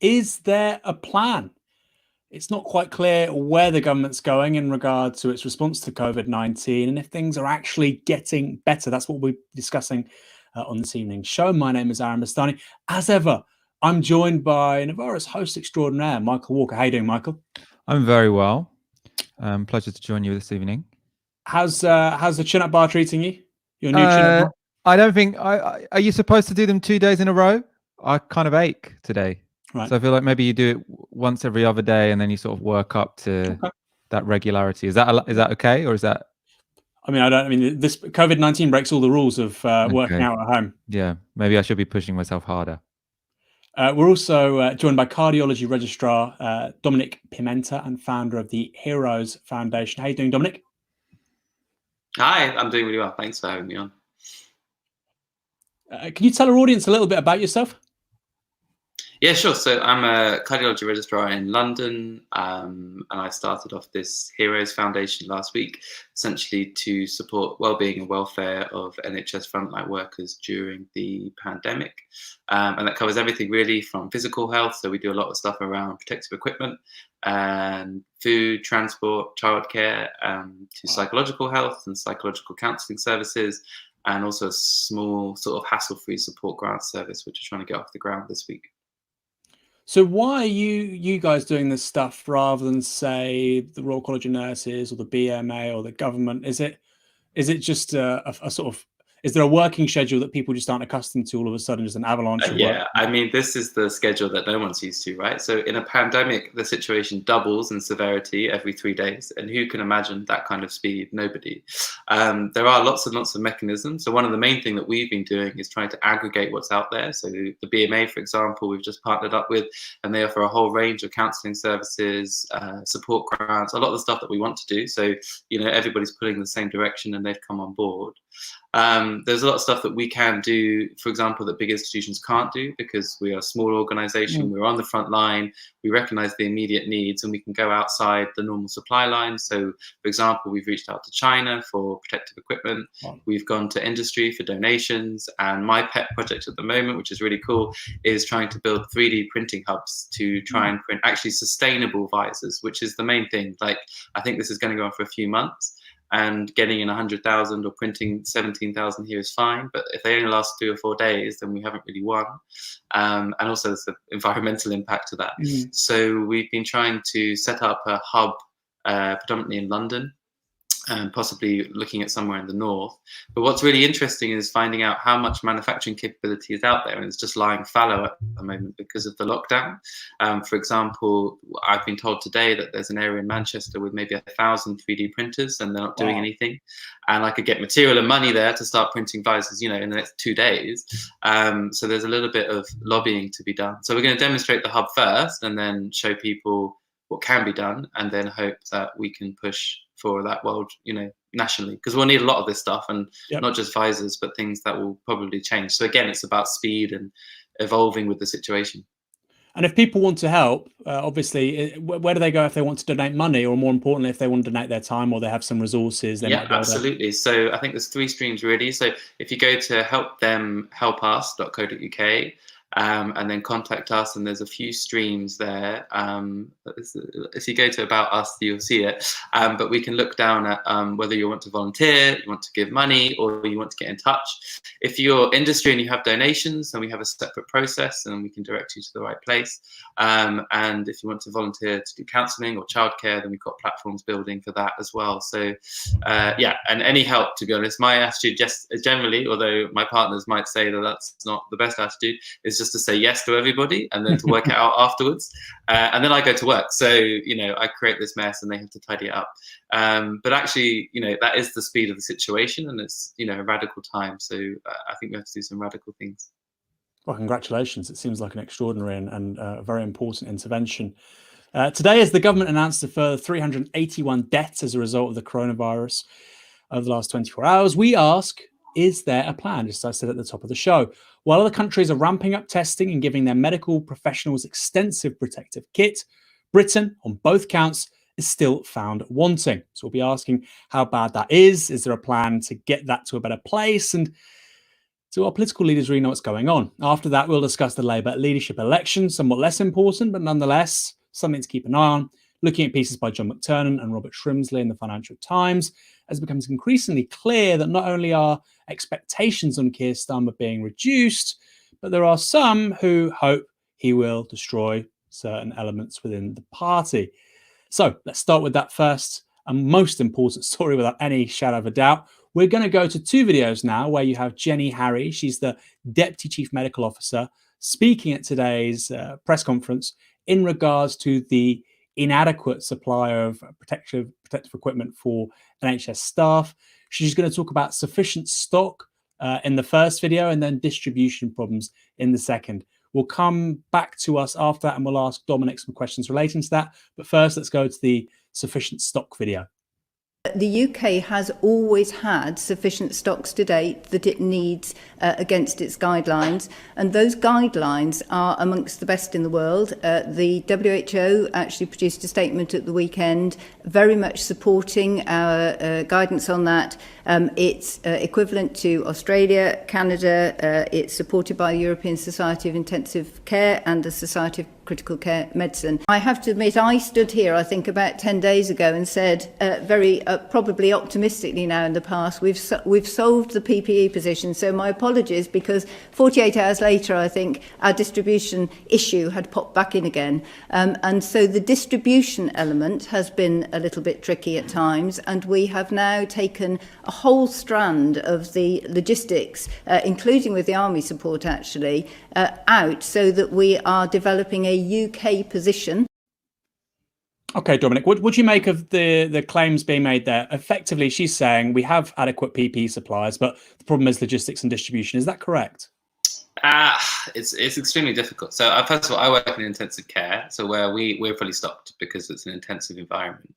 Is there a plan? It's not quite clear where the government's going in regard to its response to COVID-19 and if things are actually getting better. That's what we're discussing on this evening's show. My name is Aaron Bastani. As ever, I'm joined by Novara's host extraordinaire, Michael Walker. How you doing, Michael? I'm very well. Pleasure to join you this evening. How's the chin-up bar treating you? Your new chin-up bar? I don't think... are you supposed to do them 2 days in a row? I kind of ache today. Right. So I feel like maybe you do it once every other day and then you sort of work up to that regularity. Is that okay, or is that... I mean, this COVID-19 breaks all the rules of working out at home. Yeah, maybe I should be pushing myself harder. We're also joined by cardiology registrar Dominic Pimenta and founder of the Heroes Foundation. How are you doing, Dominic? Hi, I'm doing really well. Thanks for having me on. Can you tell our audience a little bit about yourself? Yeah, sure. So I'm a cardiology registrar in London, and I started off this Heroes Foundation last week, essentially to support well-being and welfare of NHS frontline workers during the pandemic. And that covers everything really from physical health. So we do a lot of stuff around protective equipment and food, transport, childcare, to psychological health and psychological counselling services, and also a small sort of hassle-free support grant service, which is trying to get off the ground this week. So why are you guys doing this stuff rather than, say, the Royal College of Nurses or the BMA or the government? Is it just a sort of... Is there a working schedule that people just aren't accustomed to all of a sudden, just an avalanche of work? Yeah, I mean, this is the schedule that no one's used to, right? So in a pandemic, the situation doubles in severity every 3 days. And who can imagine that kind of speed? Nobody. There are lots and lots of mechanisms. So one of the main things that we've been doing is trying to aggregate what's out there. So the BMA, for example, we've just partnered up with, and they offer a whole range of counselling services, support grants, a lot of the stuff that we want to do. So, you know, everybody's pulling in the same direction and they've come on board. There's a lot of stuff that we can do, for example, that big institutions can't do because we are a small organization, we're on the front line, we recognize the immediate needs, and we can go outside the normal supply line. So, for example, we've reached out to China for protective equipment, we've gone to industry for donations, and my pet project at the moment, which is really cool, is trying to build 3D printing hubs to try and print actually sustainable visors, which is the main thing. Like, I think this is going to go on for a few months. And getting in 100,000 or printing 17,000 here is fine, but if they only last 3 or 4 days, then we haven't really won. And also there's the environmental impact to that. So we've been trying to set up a hub predominantly in London, and possibly looking at somewhere in the north. But what's really interesting is finding out how much manufacturing capability is out there, and it's just lying fallow at the moment because of the lockdown. For example, I've been told today that there's an area in Manchester with maybe 1,000 3D printers and they're not doing anything. And I could get material and money there to start printing visors, you know, in the next 2 days. So there's a little bit of lobbying to be done. So we're going to demonstrate the hub first and then show people what can be done, and then hope that we can push for that world, you know, nationally, because we'll need a lot of this stuff, and not just visors, but things that will probably change. So again, it's about speed and evolving with the situation. And if people want to help, obviously, where do they go if they want to donate money, or more importantly, if they want to donate their time, or they have some resources? They might absolutely. So I think there's 3 streams really. So if you go to helpthemhelpus.co.uk, and then contact us, and there's a few streams there. If you go to About Us, you'll see it. But we can look down at whether you want to volunteer, you want to give money, or you want to get in touch. If you're industry and you have donations, then we have a separate process and we can direct you to the right place. And if you want to volunteer to do counselling or childcare, then we've got platforms building for that as well. So yeah, and any help, to be honest. My attitude just generally, although my partners might say that that's not the best attitude, is just to say yes to everybody and then to work it out afterwards. And then I go to work. So, you know, I create this mess and they have to tidy it up. But actually, you know, that is the speed of the situation, and it's, you know, a radical time. So I think we have to do some radical things. Well, congratulations. It seems like an extraordinary and very important intervention. Today, as the government announced a further 381 deaths as a result of the coronavirus over the last 24 hours, we ask, is there a plan? Just as I said at the top of the show. While other countries are ramping up testing and giving their medical professionals extensive protective kit, Britain, on both counts, is still found wanting. So we'll be asking how bad that is. Is there a plan to get that to a better place? And Do our political leaders really know what's going on? After that, we'll discuss the Labour leadership election, somewhat less important, but nonetheless something to keep an eye on, looking at pieces by John McTernan and Robert Shrimsley in the Financial Times, as it becomes increasingly clear that not only are expectations on Keir Starmer being reduced, but there are some who hope he will destroy certain elements within the party. So let's start with that first and most important story without any shadow of a doubt. We're going to go to two videos now where you have Jenny Harry, she's the Deputy Chief Medical Officer, speaking at today's press conference in regards to the inadequate supply of protective equipment for NHS staff. She's going to talk about sufficient stock in the first video and then distribution problems in the second. We'll come back to us after that and we'll ask Dominic some questions relating to that. But first, let's go to the sufficient stock video. The UK has always had sufficient stocks to date that it needs against its guidelines, and those guidelines are amongst the best in the world. The WHO actually produced a statement at the weekend very much supporting our guidance on that. It's equivalent to Australia, Canada, it's supported by the European Society of Intensive Care and the Society of Critical Care Medicine. I have to admit, I stood here, I think, about 10 days ago and said, very probably optimistically now in the past, we've solved the PPE position. So my apologies, because 48 hours later, I think our distribution issue had popped back in again. And so the distribution element has been a little bit tricky at times, and we have now taken a whole strand of the logistics, including with the Army support actually, out so that we are developing a UK position. Okay, Dominic, what do you make of the claims being made there? Effectively, she's saying we have adequate PPE supplies, but the problem is logistics and distribution. Is that correct? It's extremely difficult. So first of all, I work in intensive care, so where we're fully stocked because it's an intensive environment.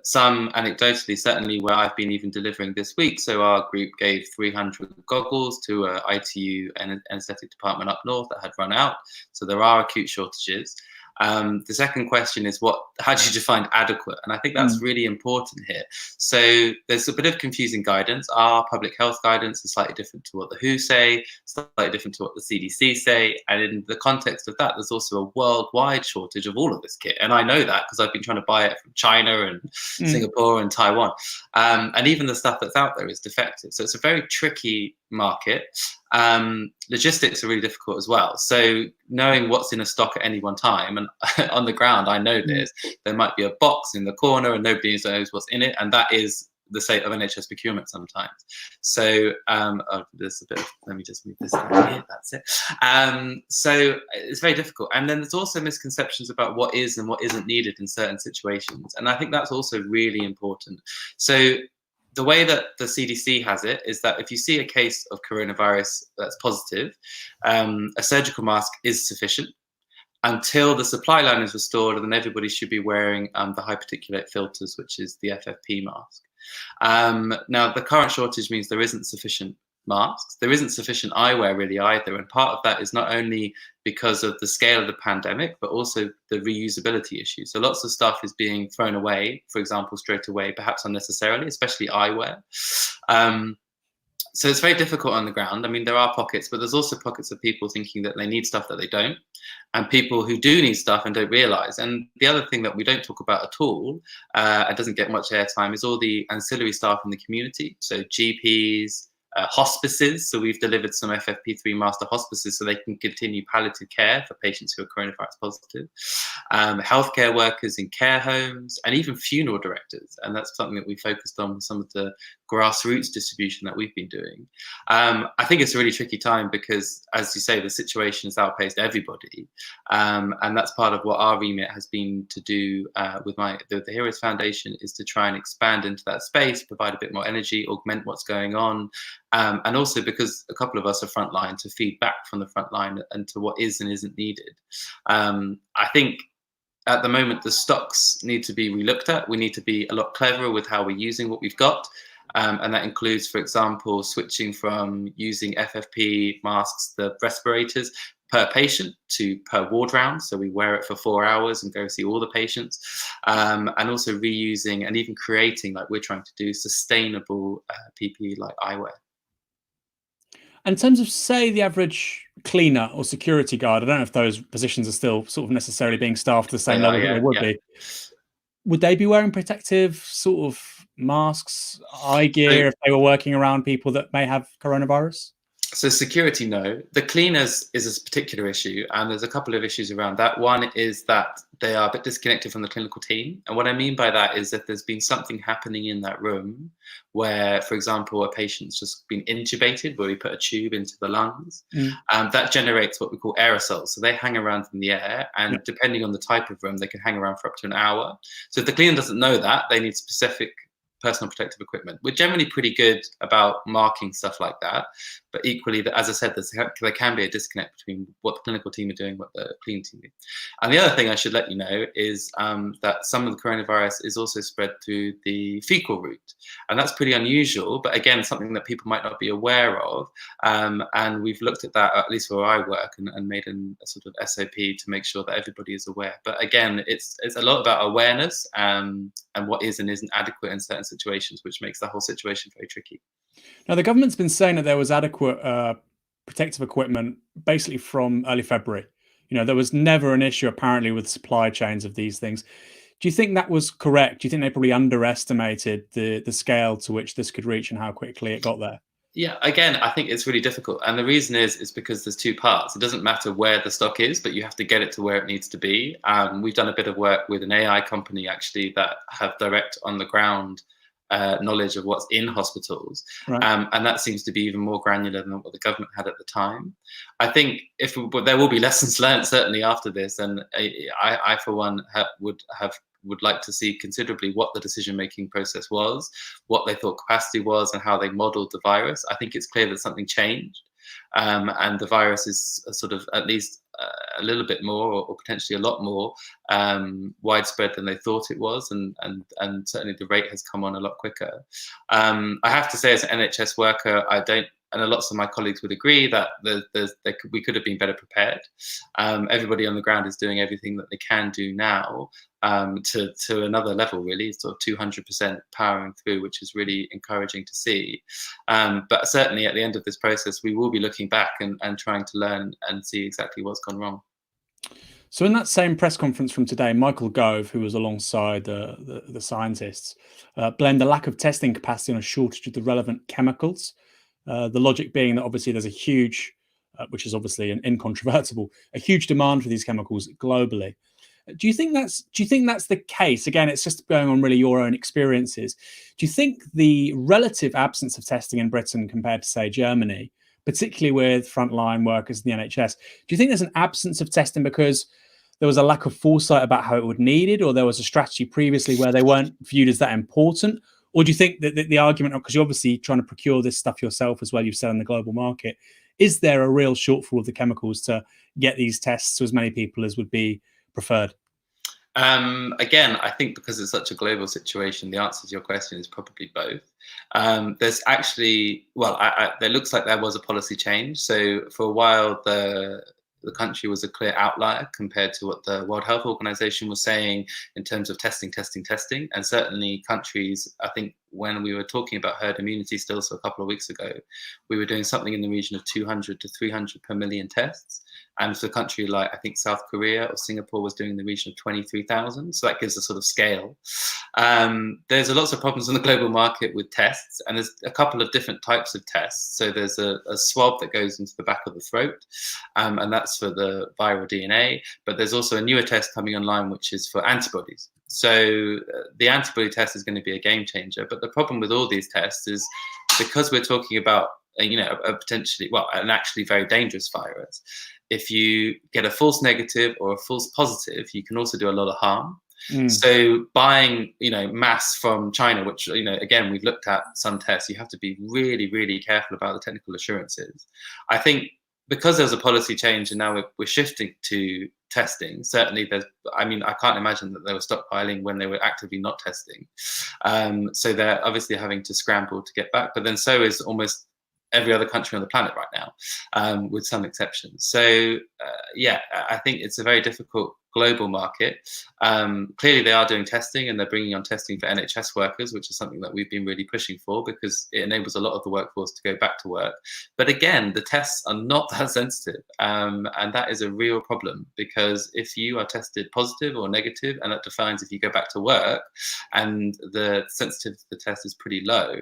Some anecdotally, certainly where I've been even delivering this week. So our group gave 300 goggles to a ITU and anaesthetic department up north that had run out. So there are acute shortages. The second question is how do you define adequate? And I think that's really important here. So there's a bit of confusing guidance. Our public health guidance is slightly different to what the WHO say, slightly different to what the CDC say. And in the context of that, there's also a worldwide shortage of all of this kit. And I know that because I've been trying to buy it from China and Singapore and Taiwan. And even the stuff that's out there is defective. So it's a very tricky market. Logistics are really difficult as well. So knowing what's in a stock at any one time, and on the ground, I know there might be a box in the corner and nobody knows what's in it. And that is the state of NHS procurement sometimes. So there's a bit of, let me just move this down here, that's it. So it's very difficult. And then there's also misconceptions about what is and what isn't needed in certain situations. And I think that's also really important. So the way that the CDC has it is that if you see a case of coronavirus that's positive, a surgical mask is sufficient until the supply line is restored, and then everybody should be wearing the high particulate filters, which is the FFP mask. Now, the current shortage means there isn't sufficient masks. There isn't sufficient eyewear really either. And part of that is not only because of the scale of the pandemic, but also the reusability issue. So lots of stuff is being thrown away, for example, straight away, perhaps unnecessarily, especially eyewear. So it's very difficult on the ground. I mean, there are pockets, but there's also pockets of people thinking that they need stuff that they don't, and people who do need stuff and don't realize. And the other thing that we don't talk about at all, and doesn't get much airtime, is all the ancillary staff in the community. So GPs, hospices. So we've delivered some FFP3 master hospices so they can continue palliative care for patients who are coronavirus positive. Healthcare workers in care homes, and even funeral directors. And that's something that we focused on with some of the grassroots distribution that we've been doing. I think it's a really tricky time because, as you say, the situation has outpaced everybody. And that's part of what our remit has been to do with the Heroes Foundation, is to try and expand into that space, provide a bit more energy, augment what's going on. And also because a couple of us are frontline, to feed back from the frontline and to what is and isn't needed. I think at the moment, the stocks need to be relooked at. We need to be a lot cleverer with how we're using what we've got. And that includes, for example, switching from using FFP masks, the respirators, per patient to per ward round. So we wear it for 4 hours and go see all the patients. And also reusing and even creating, like we're trying to do, sustainable PPE like eyewear. In terms of, say, the average cleaner or security guard, I don't know if those positions are still sort of necessarily being staffed to the same level that they would be. Would they be wearing protective sort of masks, eye gear, if they were working around people that may have coronavirus? So security, no. The cleaners is a particular issue, and there's a couple of issues around that. One is that they are a bit disconnected from the clinical team. And what I mean by that is that there's been something happening in that room where, for example, a patient's just been intubated, where we put a tube into the lungs. That generates what we call aerosols. So they hang around in the air, and depending on the type of room, they can hang around for up to an hour. So if the cleaner doesn't know that, they need specific personal protective equipment. We're generally pretty good about marking stuff like that, but equally, as I said, there can be a disconnect between what the clinical team are doing, what the clean team do. And the other thing I should let you know is that some of the coronavirus is also spread through the fecal route, and that's pretty unusual, but again, something that people might not be aware of. And we've looked at that, at least where I work, and made a sort of SOP to make sure that everybody is aware. But again, it's a lot about awareness and what is and isn't adequate in certain situations, which makes the whole situation very tricky. Now, the government's been saying that there was adequate protective equipment basically from early February. You know, there was never an issue apparently with supply chains of these things. Do you think that was correct? Do you think they probably underestimated the scale to which this could reach and how quickly it got there? Yeah, again, I think it's really difficult. And the reason is because there's two parts. It doesn't matter where the stock is, but you have to get it to where it needs to be. We've done a bit of work with an AI company, actually, that have direct on the ground knowledge of what's in hospitals. Right. And that seems to be even more granular than what the government had at the time. I think there will be lessons learned, certainly, after this. And I for one, would like to see considerably what the decision-making process was, what they thought capacity was, and how they modeled the virus. I think it's clear that something changed, and the virus is sort of at least a little bit more, or potentially a lot more widespread than they thought it was, and certainly the rate has come on a lot quicker. I have to say, as an NHS worker, and lots of my colleagues would agree that we could have been better prepared. Everybody on the ground is doing everything that they can do now, to another level, really, sort of 200% powering through, which is really encouraging to see. But certainly at the end of this process, we will be looking back and trying to learn and see exactly what's gone wrong. So in that same press conference from today, Michael Gove, who was alongside the scientists, blamed the lack of testing capacity on a shortage of the relevant chemicals. The logic being that obviously there's a huge, which is obviously an incontrovertible, a huge demand for these chemicals globally. Do you think that's the case? Again, it's just going on really your own experiences. Do you think the relative absence of testing in Britain compared to, say, Germany, particularly with frontline workers in the NHS, do you think there's an absence of testing because there was a lack of foresight about how it would be needed, or there was a strategy previously where they weren't viewed as that important? Or do you think that the argument, because you're obviously trying to procure this stuff yourself as well, you've said, in the global market, is there a real shortfall of the chemicals to get these tests to as many people as would be preferred? Again, I think because it's such a global situation, the answer to your question is probably both. There's actually, there looks like there was a policy change. So for a while, the country was a clear outlier compared to what the World Health Organization was saying in terms of testing. And certainly countries, I think when we were talking about herd immunity still, so a couple of weeks ago, we were doing something in the region of 200 to 300 per million tests. And for a country like, I think, South Korea or Singapore was doing in the region of 23,000. So that gives a sort of scale. There's lots of problems in the global market with tests, and there's a couple of different types of tests. So there's a swab that goes into the back of the throat, and that's for the viral DNA. But there's also a newer test coming online, which is for antibodies. So the antibody test is going to be a game changer. But the problem with all these tests is because we're talking about a potentially, an actually very dangerous virus. If you get a false negative or a false positive, you can also do a lot of harm. So buying, mass from China, which, again, we've looked at some tests, you have to be really, really careful about the technical assurances. I think because there's a policy change and now we're shifting to testing, certainly I can't imagine that they were stockpiling when they were actively not testing. So they're obviously having to scramble to get back, but then so is almost every other country on the planet right now, with some exceptions. So, I think it's a very difficult global market. Clearly, they are doing testing, and they're bringing on testing for NHS workers, which is something that we've been really pushing for because it enables a lot of the workforce to go back to work. But again, the tests are not that sensitive, and that is a real problem because if you are tested positive or negative, and that defines if you go back to work, and the sensitivity of the test is pretty low,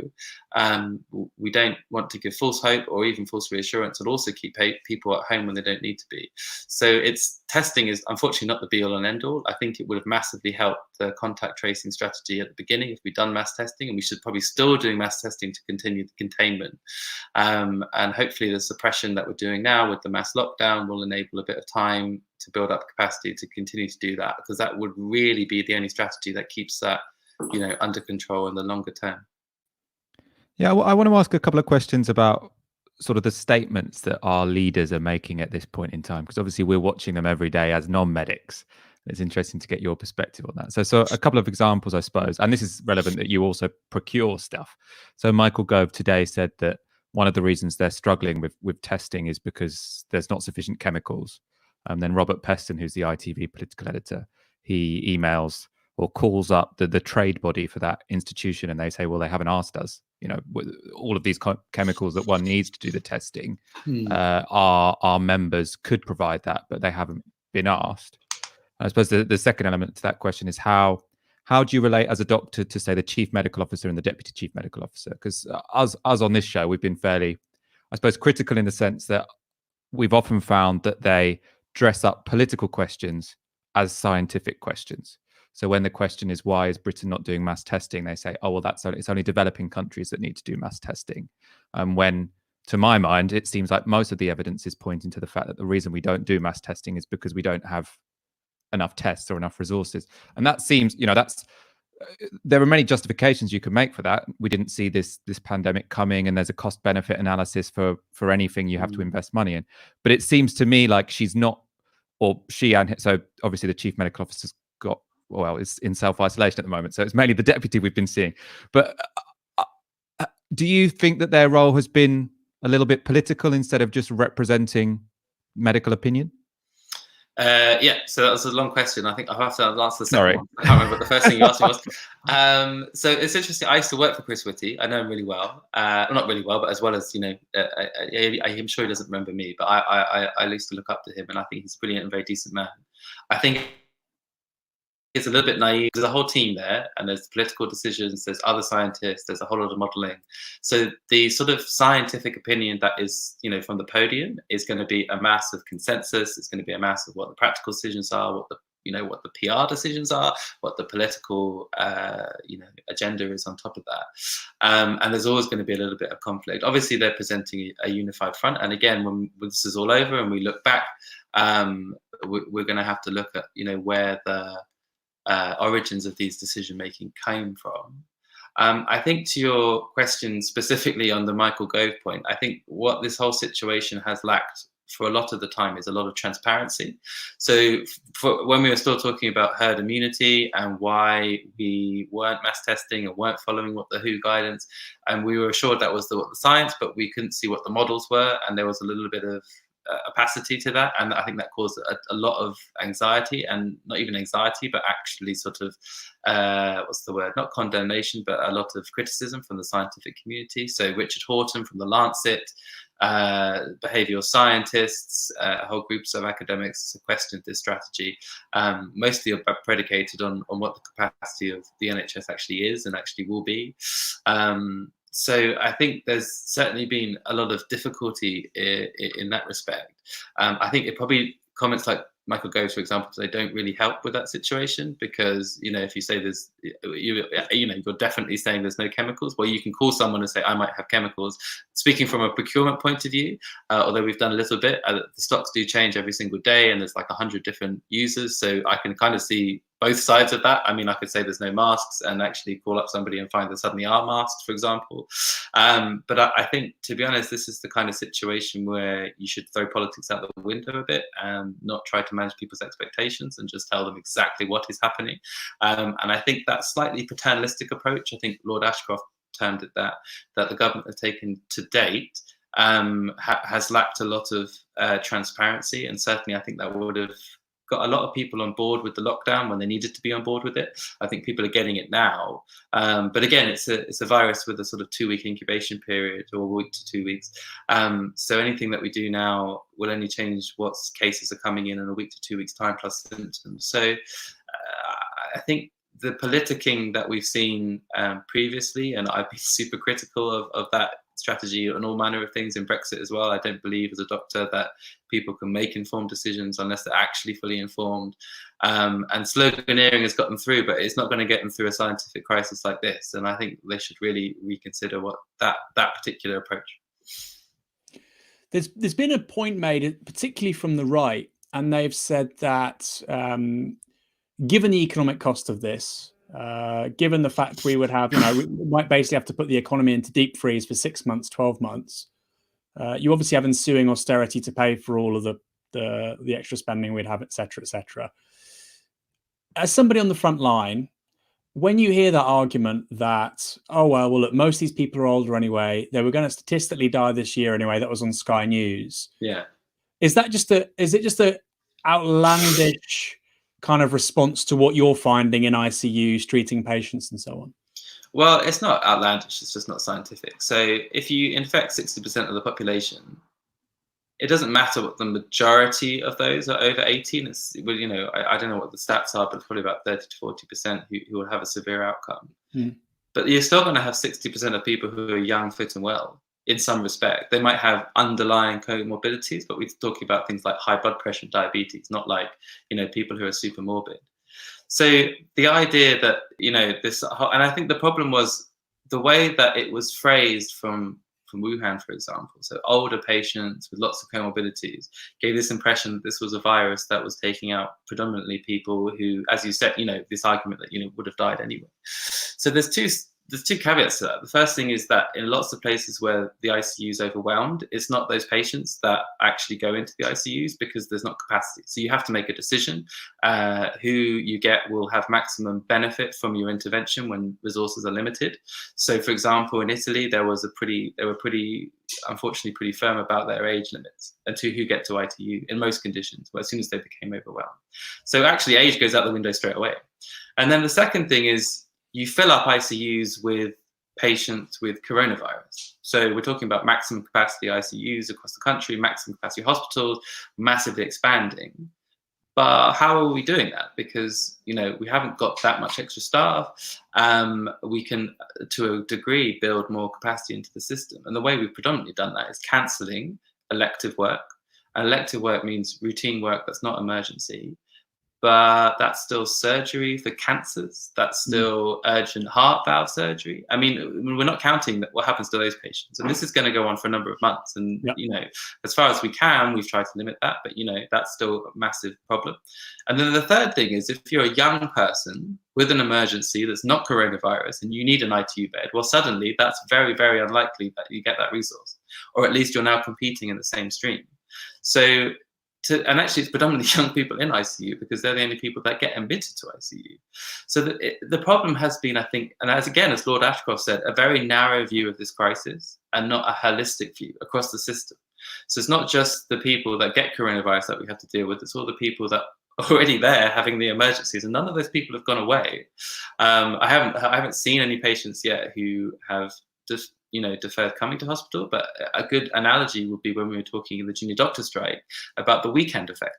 we don't want to give false hope or even false reassurance, and also keep people at home when they don't need to be. So testing is unfortunately not the be all and end all. I think it would have massively helped the contact tracing strategy at the beginning if we'd done mass testing, and we should probably still do mass testing to continue the containment. And hopefully the suppression that we're doing now with the mass lockdown will enable a bit of time to build up capacity to continue to do that, because that would really be the only strategy that keeps that, under control in the longer term. Yeah, well, I want to ask a couple of questions about sort of the statements that our leaders are making at this point in time, because obviously we're watching them every day as non-medics. It's interesting to get your perspective on that. So a couple of examples, I suppose, and this is relevant that you also procure stuff. So Michael Gove today said that one of the reasons they're struggling with testing is because there's not sufficient chemicals. Then Robert Peston, who's the ITV political editor, he emails or calls up the trade body for that institution, and they say, well, they haven't asked us. All of these chemicals that one needs to do the testing, our members could provide that, but they haven't been asked. I suppose the second element to that question is how do you relate as a doctor to, say, the chief medical officer and the deputy chief medical officer? Because us on this show, we've been fairly, I suppose, critical in the sense that we've often found that they dress up political questions as scientific questions. So when the question is, why is Britain not doing mass testing? They say, oh, well, it's only developing countries that need to do mass testing. When, to my mind, it seems like most of the evidence is pointing to the fact that the reason we don't do mass testing is because we don't have enough tests or enough resources. And that seems, there are many justifications you can make for that. We didn't see this pandemic coming, and there's a cost benefit analysis for anything you have to invest money in. But it seems to me like she's not, or she, and so obviously the chief medical officer's got, well, it's in self-isolation at the moment, so it's mainly the deputy we've been seeing. But do you think that their role has been a little bit political instead of just representing medical opinion? Yeah, so that was a long question. I think I have to answer the second one. I can't remember what the first thing you asked me was. So it's interesting. I used to work for Chris Whitty. I know him really well. Not really well, but as well as, I'm sure he doesn't remember me, but I used to look up to him, and I think he's a brilliant and very decent man. I think it's a little bit naive. There's a whole team there, and there's political decisions, there's other scientists, there's a whole lot of modeling. So the sort of scientific opinion that is, from the podium is going to be a mass of consensus. It's going to be a mass of what the practical decisions are, what the PR decisions are, what the political, agenda is on top of that. And there's always going to be a little bit of conflict. Obviously, they're presenting a unified front. And again, when this is all over and we look back, we're going to have to look at, where the origins of these decision-making came from. I think to your question specifically on the Michael Gove point, I think what this whole situation has lacked for a lot of the time is a lot of transparency. So when we were still talking about herd immunity and why we weren't mass testing and weren't following what the WHO guidance, and we were assured that was what the science, but we couldn't see what the models were, and there was a little bit of opacity to that, and I think that caused a lot of anxiety, and not even anxiety, but actually sort of what's the word, not condemnation, but a lot of criticism from the scientific community. So Richard Horton from the Lancet, behavioural scientists, whole groups of academics questioned this strategy, mostly predicated on what the capacity of the NHS actually is and actually will be. So I think there's certainly been a lot of difficulty in that respect. I think it probably, comments like Michael Gove, for example, they don't really help with that situation, because, if you say there's, you're definitely saying there's no chemicals. Well, you can call someone and say, I might have chemicals. Speaking from a procurement point of view, although we've done a little bit, the stocks do change every single day, and there's like 100 different users. So I can kind of see both sides of that. I mean, I could say there's no masks and actually call up somebody and find there suddenly are masks, for example. But I think, to be honest, this is the kind of situation where you should throw politics out the window a bit and not try to manage people's expectations and just tell them exactly what is happening. And I think that slightly paternalistic approach, I think Lord Ashcroft termed it that the government have taken to date, has lacked a lot of transparency. And certainly I think that would have got a lot of people on board with the lockdown when they needed to be on board with it. I think people are getting it now. But again, it's a virus with a sort of 2-week incubation period, or a week to 2 weeks. So anything that we do now will only change what cases are coming in a week to 2 weeks time plus symptoms. So I think the politicking that we've seen previously, and I've been super critical of that strategy and all manner of things in Brexit as well. I don't believe as a doctor that people can make informed decisions unless they're actually fully informed. And sloganeering has got them through, but it's not going to get them through a scientific crisis like this. And I think they should really reconsider what that particular approach. There's been a point made, particularly from the right, and they've said that given the economic cost of this, given the fact we would have, we might basically have to put the economy into deep freeze for 6 months, 12 months. You obviously have ensuing austerity to pay for all of the extra spending we'd have, et cetera, et cetera. As somebody on the front line, when you hear that argument that, oh, well, look, most of these people are older anyway, they were going to statistically die this year anyway, that was on Sky News. Yeah. Is it just a outlandish kind of response to what you're finding in ICUs, treating patients and so on? Well, it's not outlandish, it's just not scientific. So if you infect 60% of the population, it doesn't matter what the majority of those are over 18. It's, well, I don't know what the stats are, but it's probably about 30 to 40% who will have a severe outcome. But you're still going to have 60% of people who are young, fit and well in some respect. They might have underlying comorbidities, but we're talking about things like high blood pressure and diabetes, not like, people who are super morbid. So the idea that, this, and I think the problem was the way that it was phrased from Wuhan, for example. So older patients with lots of comorbidities gave this impression that this was a virus that was taking out predominantly people who, as you said, this argument that, would have died anyway. So there's two caveats to that. The first thing is that in lots of places where the ICU is overwhelmed, it's not those patients that actually go into the ICUs because there's not capacity. So you have to make a decision. Who you get will have maximum benefit from your intervention when resources are limited. So, for example, in Italy, they were unfortunately pretty firm about their age limits and to who get to ITU in most conditions, as soon as they became overwhelmed. So actually, age goes out the window straight away. And then the second thing is, you fill up ICUs with patients with coronavirus. So we're talking about maximum capacity ICUs across the country, maximum capacity hospitals, massively expanding. But how are we doing that? Because, we haven't got that much extra staff. We can, to a degree, build more capacity into the system. And the way we've predominantly done that is cancelling elective work. And elective work means routine work that's not emergency. But that's still surgery for cancers. That's still urgent heart valve surgery. I mean, we're not counting what happens to those patients. And this is going to go on for a number of months. And, as far as we can, we've tried to limit that. But, that's still a massive problem. And then the third thing is, if you're a young person with an emergency that's not coronavirus and you need an ITU bed, well, suddenly that's very, very unlikely that you get that resource. Or at least you're now competing in the same stream. So, and actually it's predominantly young people in ICU because they're the only people that get admitted to ICU. So the problem has been, I think, and as Lord Ashcroft said, a very narrow view of this crisis and not a holistic view across the system. So it's not just the people that get coronavirus that we have to deal with, it's all the people that are already there having the emergencies, and none of those people have gone away. I haven't seen any patients yet who have just deferred coming to hospital, but a good analogy would be when we were talking in the junior doctor strike about the weekend effect.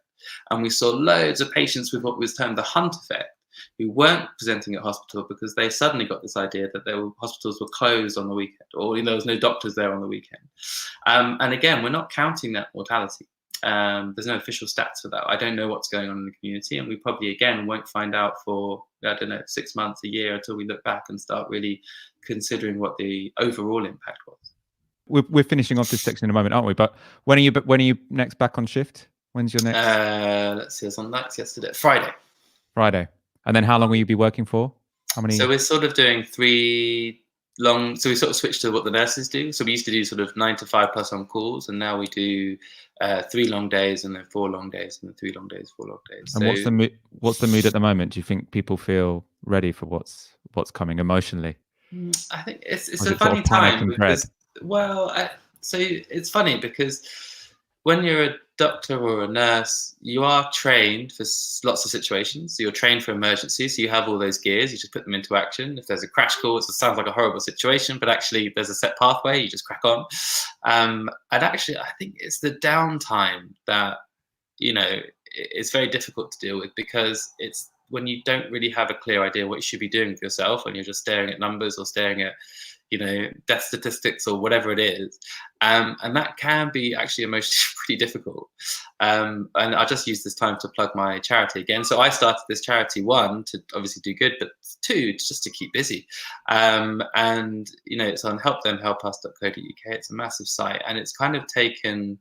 And we saw loads of patients with what was termed the hunt effect who weren't presenting at hospital because they suddenly got this idea that hospitals were closed on the weekend, or there was no doctors there on the weekend. And again, we're not counting that mortality. There's no official stats for that. I don't know what's going on in the community, and we probably, again, won't find out for, 6 months, a year, until we look back and start really considering what the overall impact was. We're finishing off this section in a moment, aren't we? But when are you next back on shift? When's your next? Let's see, I was on nights yesterday. Friday. And then how long will you be working for? How many? So we're sort of doing 3 long. So we sort of switched to what the nurses do. So we used to do sort of 9 to 5 plus on calls, and now we do 3 long days and then 4 long days and then 3 long days, 4 long days. And what's the mood at the moment? Do you think people feel ready for what's coming emotionally? I think it's a funny time because, so it's funny because when you're a doctor or a nurse, you are trained for lots of situations. So you're trained for emergencies. So you have all those gears, you just put them into action. If there's a crash course, it sounds like a horrible situation, but actually there's a set pathway, you just crack on. And actually, I think it's the downtime that, it's very difficult to deal with, because it's when you don't really have a clear idea what you should be doing with yourself, and you're just staring at numbers or staring at death statistics or whatever it is, and that can be actually emotionally pretty difficult. And I just use this time to plug my charity again. So I started this charity, one, to obviously do good, but two, just to keep busy. And it's on helpthemhelpus.co.uk. It's a massive site, and it's kind of taken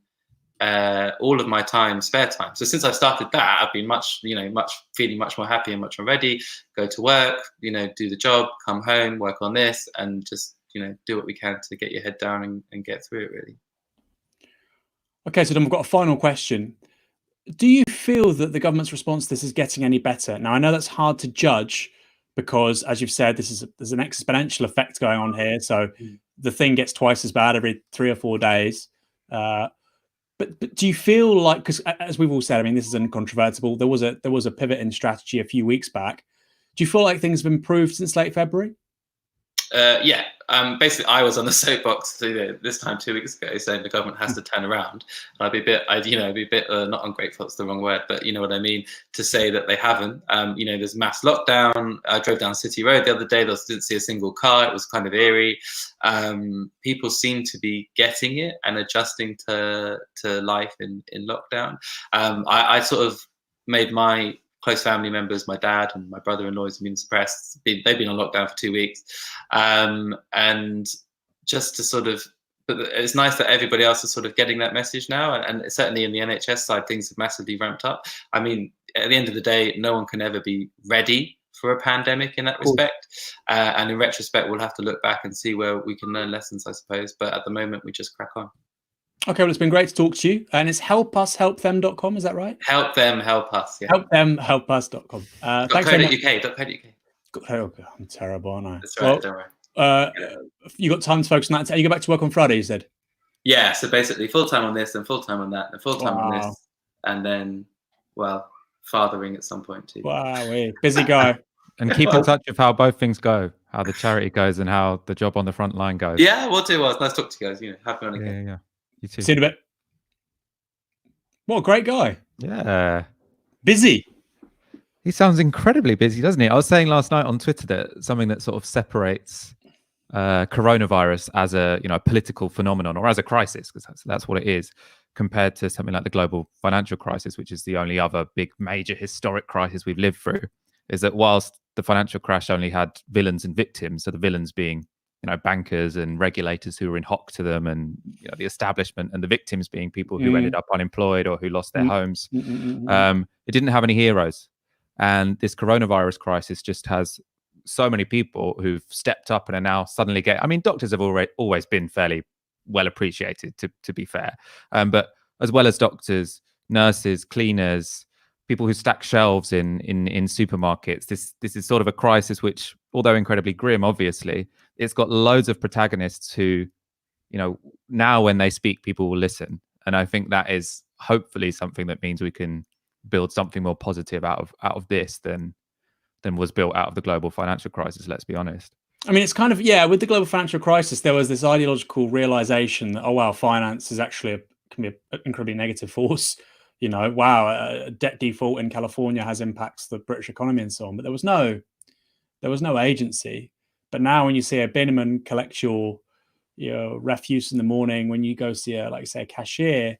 all of my spare time. So since I started that, I've been feeling much more happy and much more ready. Go to work, do the job, come home, work on this, and just do what we can to get your head down and get through it, really. Okay, so then we've got a final question. Do you feel that the government's response to this is getting any better? Now, I know that's hard to judge because, as you've said, there's an exponential effect going on here. So the thing gets twice as bad every 3 or 4 days. But do you feel like, because as we've all said, I mean, this is incontrovertible. There was a pivot in strategy a few weeks back. Do you feel like things have improved since late February? Yeah. Basically, I was on the soapbox this time 2 weeks ago, saying the government has to turn around. And I'd be a bit not ungrateful. It's the wrong word, but you know what I mean. To say that they haven't. There's mass lockdown. I drove down City Road the other day. Didn't see a single car. It was kind of eerie. People seem to be getting it and adjusting to life in lockdown. I sort of made my close family members, my dad and my brother-in-law's immune suppressed. They've been on lockdown for 2 weeks. And just to sort of, but it's nice that everybody else is sort of getting that message now. And certainly in the NHS side, things have massively ramped up. I mean, at the end of the day, no one can ever be ready for a pandemic in that respect. And in retrospect, we'll have to look back and see where we can learn lessons, I suppose. But at the moment, we just crack on. Okay, well, it's been great to talk to you. And it's helpushelpthem.com, is that right? Help them, help us. Yeah. Helpthemhelpus.com. Thanks very much. I'm terrible, aren't I? That's right, don't worry. You got time to focus on that. You go back to work on Friday, you said? Yeah, so basically full-time on this and full-time on that and full-time on this. And then, fathering at some point too. Wow, busy guy. And keep in touch with how both things go, how the charity goes and how the job on the front line goes. Yeah, we'll do. Well, it's nice to talk to you guys. Have fun again. Yeah. You too. See you in a bit. What a great guy. Yeah. Busy. He sounds incredibly busy, doesn't he? I was saying last night on Twitter that something that sort of separates coronavirus as a political phenomenon or as a crisis, because that's what it is, compared to something like the global financial crisis, which is the only other big major historic crisis we've lived through, is that whilst the financial crash only had villains and victims, so the villains being bankers and regulators who were in hock to them, and the establishment, and the victims being people who ended up unemployed or who lost their homes. It didn't have any heroes. And this coronavirus crisis just has so many people who've stepped up and are now suddenly doctors have always been fairly well appreciated, to be fair. But as well as doctors, nurses, cleaners, people who stack shelves in supermarkets, this is sort of a crisis which, although incredibly grim, obviously, it's got loads of protagonists who, now when they speak, people will listen. And I think that is hopefully something that means we can build something more positive out of this than was built out of the global financial crisis, let's be honest. I mean, it's kind of, with the global financial crisis, there was this ideological realization that, finance is actually can be an incredibly negative force. Debt default in California has impacts the British economy and so on. But there was no agency. But now when you see a binman collect your refuse in the morning, when you go see a cashier,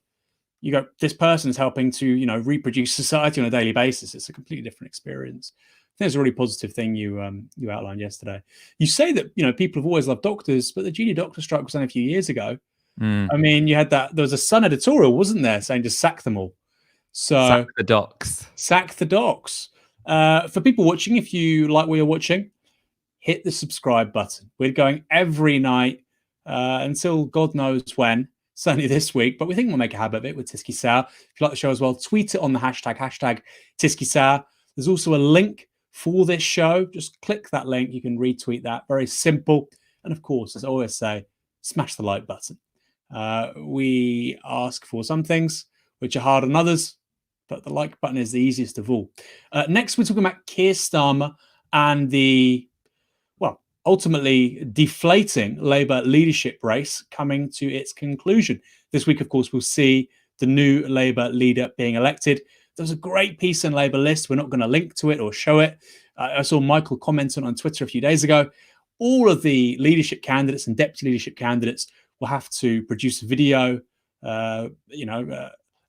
you go, this person is helping to, reproduce society on a daily basis. It's a completely different experience. I think it's a really positive thing you outlined yesterday. You say that, people have always loved doctors, but the junior doctor strike was only a few years ago. I mean, you had there was a Sun editorial, wasn't there, saying just sack them all. So sack the docs. Sack the docs. For people watching, if you like what you're watching, hit the subscribe button. We're going every night until God knows when. Certainly this week, but we think we'll make a habit of it with Tysky Sour. If you like the show as well, tweet it on the hashtag Tysky Sour. There's also a link for this show. Just click that link. You can retweet that. Very simple. And of course, as I always say, smash the like button. We ask for some things. which are harder than others, but the like button is the easiest of all. Next, we're talking about Keir Starmer and the, well, ultimately deflating Labour leadership race coming to its conclusion. This week, of course, we'll see the new Labour leader being elected. There was a great piece in Labour List. We're not going to link to it or show it. I saw Michael commenting on Twitter a few days ago. All of the leadership candidates and deputy leadership candidates will have to produce a video, an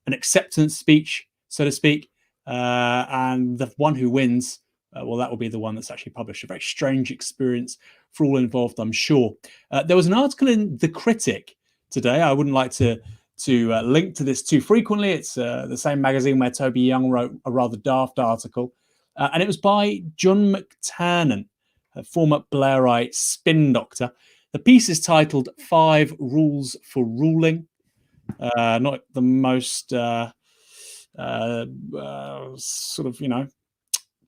acceptance speech, so to speak. And the one who wins, well, that will be the one that's actually published. A very strange experience for all involved, I'm sure. There was an article in The Critic today. I wouldn't like to link to this too frequently. It's the same magazine where Toby Young wrote a rather daft article. And it was by John McTernan, a former Blairite spin doctor. The piece is titled 5 Rules for Ruling. Not the most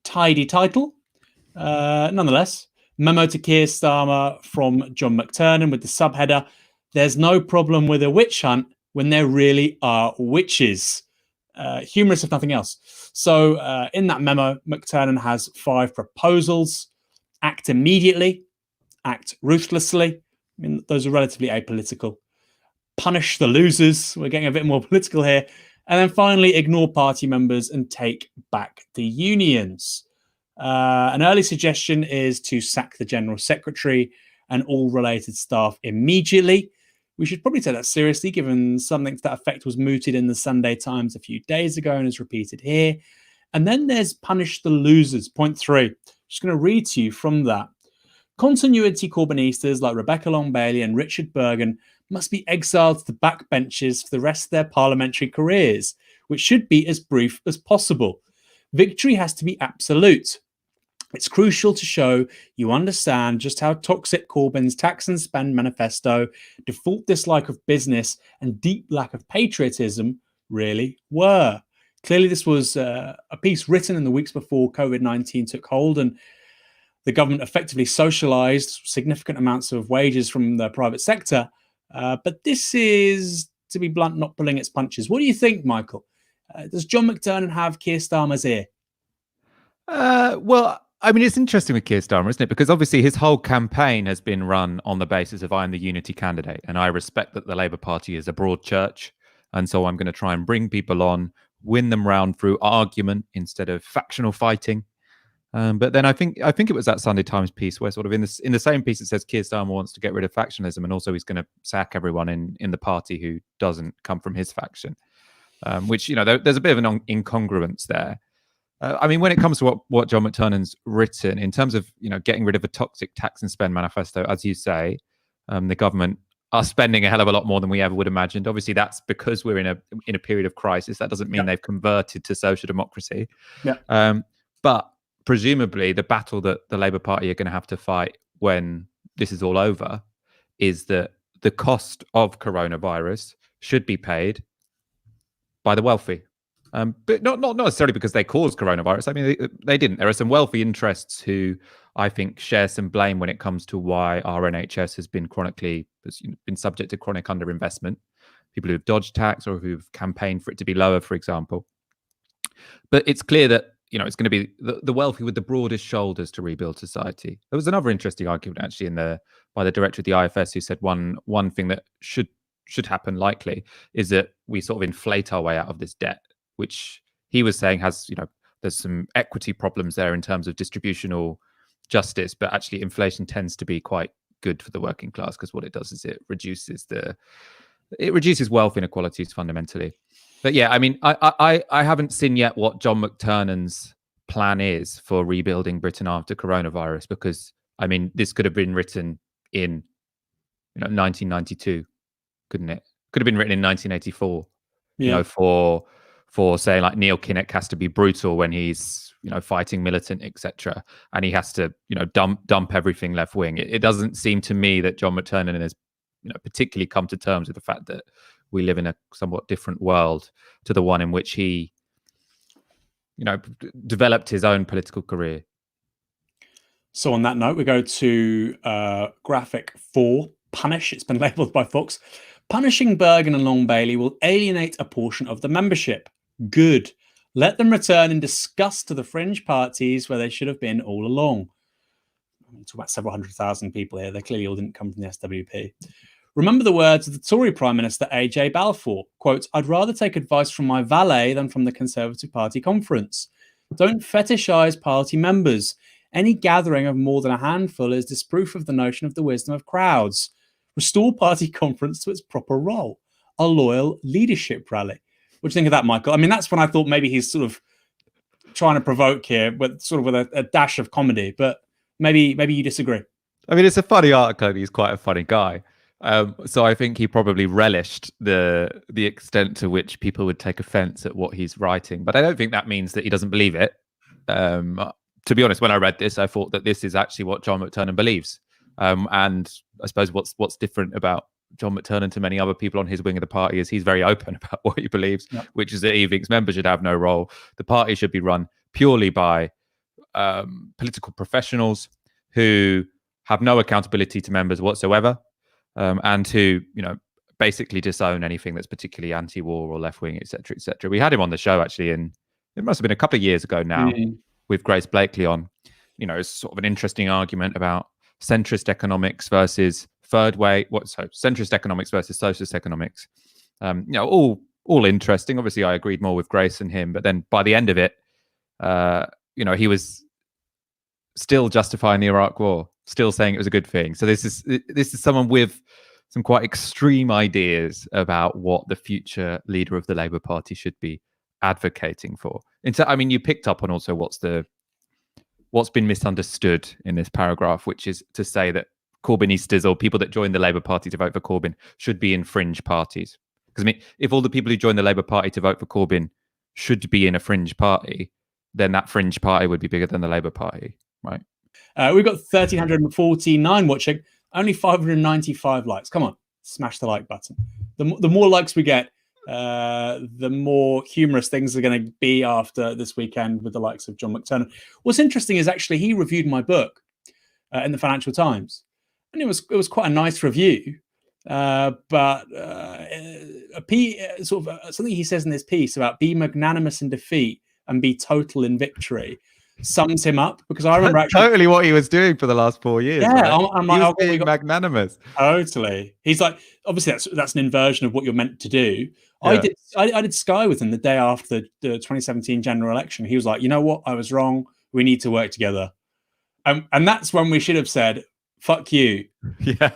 tidy title. Nonetheless, memo to Keir Starmer from John McTernan with the subheader, "There's no problem with a witch hunt when there really are witches." Humorous if nothing else. So in that memo, McTernan has 5 proposals. Act immediately, act ruthlessly. I mean, those are relatively apolitical. Punish the losers. We're getting a bit more political here. And then finally, ignore party members and take back the unions. An early suggestion is to sack the General Secretary and all related staff immediately. We should probably take that seriously, given something to that effect was mooted in the Sunday Times a few days ago and is repeated here. And then there's punish the losers, point 3. Just going to read to you from that. Continuity Corbynistas like Rebecca LongBailey and Richard Bergen must be exiled to the backbenches for the rest of their parliamentary careers, which should be as brief as possible. Victory has to be absolute. It's crucial to show you understand just how toxic Corbyn's tax and spend manifesto, default dislike of business, and deep lack of patriotism really were. Clearly, this was a piece written in the weeks before COVID-19 took hold, and the government effectively socialised significant amounts of wages from the private sector. But this is, to be blunt, not pulling its punches. What do you think, Michael? Does John McTernan have Keir Starmer's ear? Well, I mean, it's interesting with Keir Starmer, isn't it? Because obviously his whole campaign has been run on the basis of I'm the unity candidate. And I respect that the Labour Party is a broad church. And so I'm going to try and bring people on, win them round through argument instead of factional fighting. But then I think it was that Sunday Times piece where sort of in the same piece it says Keir Starmer wants to get rid of factionalism and also he's going to sack everyone in the party who doesn't come from his faction, which, there's a bit of an incongruence there. I mean, when it comes to what John McTernan's written in terms of, getting rid of a toxic tax and spend manifesto, as you say, the government are spending a hell of a lot more than we ever would have imagined. Obviously, that's because we're in a period of crisis. That doesn't mean they've converted to social democracy. Yeah. But presumably the battle that the Labour Party are going to have to fight when this is all over is that the cost of coronavirus should be paid by the wealthy. But not necessarily because they caused coronavirus. I mean, they didn't. There are some wealthy interests who I think share some blame when it comes to why our NHS has been subject to chronic underinvestment. People who've dodged tax or who've campaigned for it to be lower, for example. But it's clear that it's going to be the wealthy with the broadest shoulders to rebuild society. There was another interesting argument actually by the director of the IFS who said one thing that should happen likely is that we sort of inflate our way out of this debt, which he was saying has, there's some equity problems there in terms of distributional justice, but actually inflation tends to be quite good for the working class because what it does is it reduces wealth inequalities fundamentally. But yeah, I mean, I haven't seen yet what John McTernan's plan is for rebuilding Britain after coronavirus, because I mean, this could have been written in 1992, couldn't it? Could have been written in 1984. Yeah. For saying like Neil Kinnock has to be brutal when he's fighting militant, etc., and he has to dump everything left wing. It doesn't seem to me that John McTernan has particularly come to terms with the fact that we live in a somewhat different world to the one in which he developed his own political career. So on that note, we go to graphic 4, punish. It's been labelled by Fox. Punishing Bergen and LongBailey will alienate a portion of the membership. Good. Let them return in disgust to the fringe parties where they should have been all along. I'm talking about several 100,000 people here. They clearly all didn't come from the SWP. Remember the words of the Tory Prime Minister A.J. Balfour, quote, "I'd rather take advice from my valet than from the Conservative Party conference. Don't fetishise party members. Any gathering of more than a handful is disproof of the notion of the wisdom of crowds. Restore party conference to its proper role, a loyal leadership rally." What do you think of that, Michael? I mean, that's when I thought maybe he's sort of trying to provoke here, with a dash of comedy, but maybe you disagree. I mean, it's a funny article. He's quite a funny guy. So I think he probably relished the extent to which people would take offense at what he's writing. But I don't think that means that he doesn't believe it. To be honest, when I read this, I thought that this is actually what John McTernan believes. And I suppose what's different about John McTernan to many other people on his wing of the party is he's very open about what he believes, which is that he thinks members should have no role. The party should be run purely by political professionals who have no accountability to members whatsoever, and who, basically disown anything that's particularly anti-war or left-wing, etc., etc. We had him on the show actually it must have been a couple of years ago now, with Grace Blakely on. It's sort of an interesting argument about centrist economics versus centrist economics versus socialist economics. All interesting. Obviously, I agreed more with Grace and him, but then by the end of it, he was still justifying the Iraq War, still saying it was a good thing. So this is someone with some quite extreme ideas about what the future leader of the Labour Party should be advocating for. You picked up on also what's been misunderstood in this paragraph, which is to say that Corbynistas, or people that join the Labour Party to vote for Corbyn, should be in fringe parties. Because if all the people who join the Labour Party to vote for Corbyn should be in a fringe party, then that fringe party would be bigger than the Labour Party, right? We've got 1,349 watching, only 595 likes. Come on, smash the like button. The more likes we get, the more humorous things are going to be after this weekend with the likes of John McTernan. What's interesting is actually he reviewed my book in the Financial Times, and it was quite a nice review. But something he says in this piece about be magnanimous in defeat and be total in victory sums him up, because I remember actually totally what he was doing for the last 4 years. Yeah, right? I'm he was being magnanimous. Totally. He's like, obviously that's an inversion of what you're meant to do. Yeah. I did Sky with him the day after the 2017 general election. He was like, you know what, I was wrong. We need to work together. And that's when we should have said, fuck you. Yeah.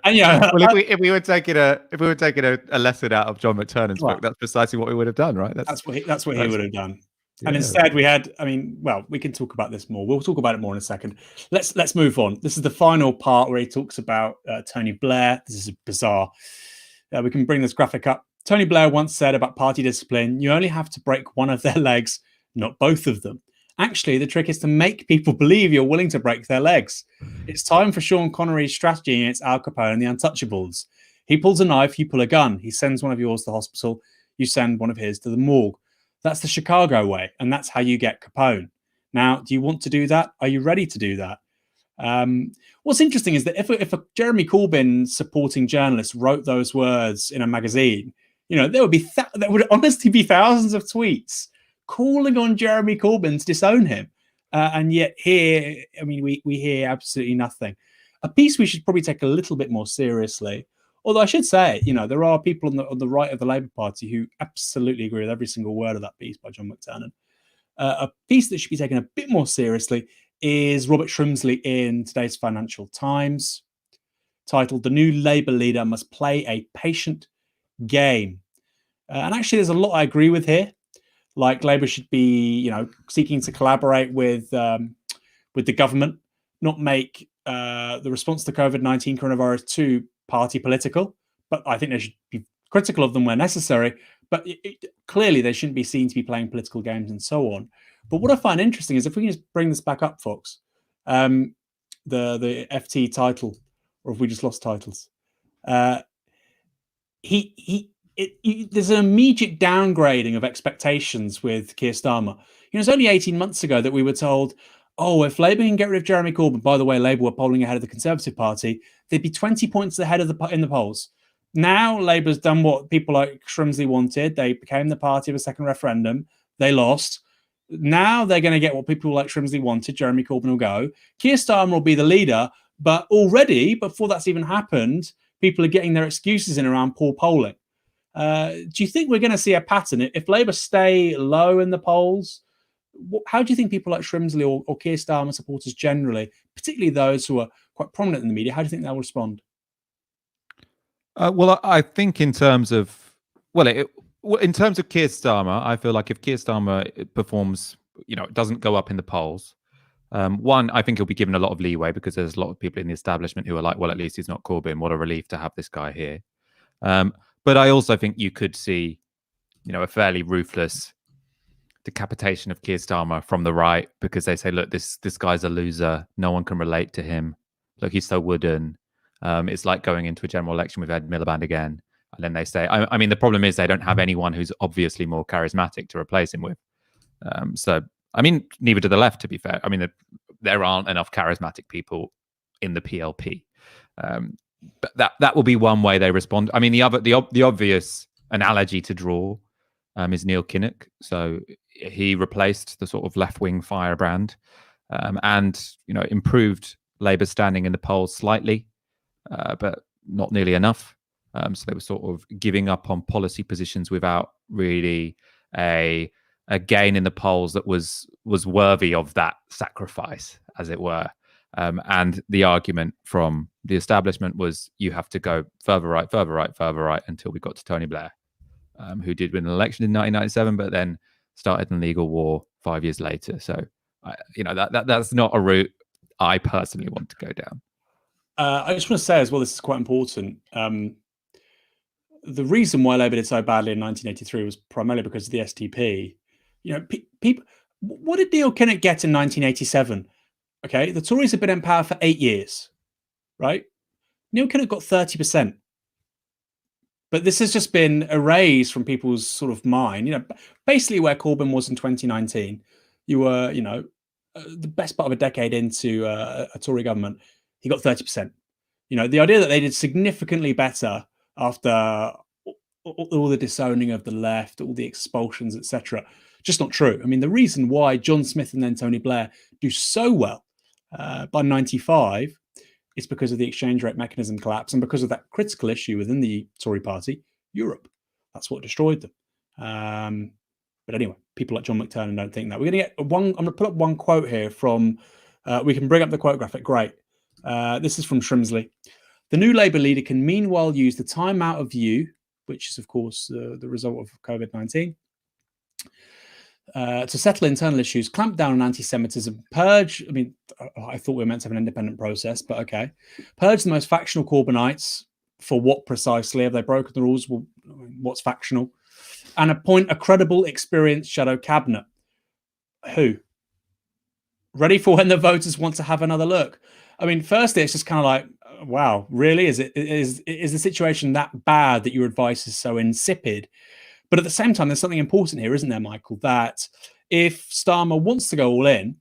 And well, if we were taking a lesson out of John McTernan's book, that's precisely what we would have done, right? That's what he would have done. Yeah. And instead we had, we can talk about this more. We'll talk about it more in a second. Let's move on. This is the final part where he talks about Tony Blair. This is bizarre. We can bring this graphic up. Tony Blair once said about party discipline, you only have to break one of their legs, not both of them. Actually, the trick is to make people believe you're willing to break their legs. It's time for Sean Connery's strategy against Al Capone and the Untouchables. He pulls a knife, you pull a gun. He sends one of yours to the hospital, you send one of his to the morgue. That's the Chicago way, and that's how you get Capone. Now, do you want to do that? Are you ready to do that? What's interesting is that if a Jeremy Corbyn supporting journalist wrote those words in a magazine, there would honestly be thousands of tweets calling on Jeremy Corbyn to disown him. And yet here, we hear absolutely nothing. A piece we should probably take a little bit more seriously. Although I should say, there are people on the right of the Labour Party who absolutely agree with every single word of that piece by John McTernan. A piece that should be taken a bit more seriously is Robert Shrimsley in today's Financial Times, titled "The New Labour Leader Must Play a Patient Game." And actually, there's a lot I agree with here. Like Labour should be, seeking to collaborate with the government, not make the response to COVID-19 coronavirus too party political. But I think they should be critical of them where necessary. But clearly, they shouldn't be seen to be playing political games and so on. But what I find interesting is if we can just bring this back up, folks, the FT title, or if we just lost titles, there's an immediate downgrading of expectations with Keir Starmer. It's only 18 months ago that we were told, oh, if Labour can get rid of Jeremy Corbyn, by the way, Labour were polling ahead of the Conservative Party, they'd be 20 points ahead in the polls. Now Labour's done what people like Shrimsley wanted. They became the party of a second referendum. They lost. Now they're going to get what people like Shrimsley wanted. Jeremy Corbyn will go. Keir Starmer will be the leader. But already, before that's even happened, people are getting their excuses in around poor polling. Do you think we're going to see a pattern? If Labour stay low in the polls, how do you think people like Shrimsley or Keir Starmer supporters generally, particularly those who are quite prominent in the media, how do you think they'll respond? Well, I think in terms of in terms of Keir Starmer, I feel like if Keir Starmer performs, doesn't go up in the polls, one, I think he'll be given a lot of leeway because there's a lot of people in the establishment who are like, well, at least he's not Corbyn. What a relief to have this guy here. But I also think you could see, a fairly ruthless decapitation of Keir Starmer from the right because they say, look, this guy's a loser. No one can relate to him. Look, he's so wooden. It's like going into a general election with Ed Miliband again. And then they say, I mean, the problem is they don't have anyone who's obviously more charismatic to replace him with. So, I mean, neither do the left, to be fair. I mean, there aren't enough charismatic people in the PLP. But that will be one way they respond. I mean, the obvious analogy to draw is Neil Kinnock. So he replaced the sort of left-wing firebrand and, improved Labour's standing in the polls slightly. But not nearly enough. So they were sort of giving up on policy positions without really a gain in the polls that was worthy of that sacrifice, as it were. And the argument from the establishment was you have to go further right until we got to Tony Blair, who did win an election in 1997, but then started an illegal war 5 years later. So, that's not a route I personally want to go down. I just want to say as well, this is quite important. The reason why Labour did so badly in 1983 was primarily because of the STP. People. What did Neil Kinnock get in 1987? Okay, the Tories have been in power for 8 years, right? Neil Kinnock got 30%. But this has just been erased from people's sort of mind. Basically where Corbyn was in 2019. You were, the best part of a decade into a Tory government. He got 30%. The idea that they did significantly better after all the disowning of the left, all the expulsions, etc., just not true. I mean, the reason why John Smith and then Tony Blair do so well by 95 is because of the exchange rate mechanism collapse and because of that critical issue within the Tory party, Europe. That's what destroyed them. But anyway, people like John McTernan don't think that. We're going to get one. I'm going to put up one quote here from. We can bring up the quote graphic. Great. This is from Shrimsley. The new Labour leader can meanwhile use the time out of view, which is, of course, the result of COVID-19, to settle internal issues, clamp down on anti-Semitism, purge. I mean, I thought we were meant to have an independent process, but okay. Purge the most factional Corbynites. For what precisely? Have they broken the rules? Well, what's factional? And appoint a credible, experienced shadow cabinet. Who? Ready for when the voters want to have another look. I mean, firstly, it's just kind of like, wow, really? Is the situation that bad that your advice is so insipid? But at the same time, there's something important here, isn't there, Michael? That if Starmer wants to go all in,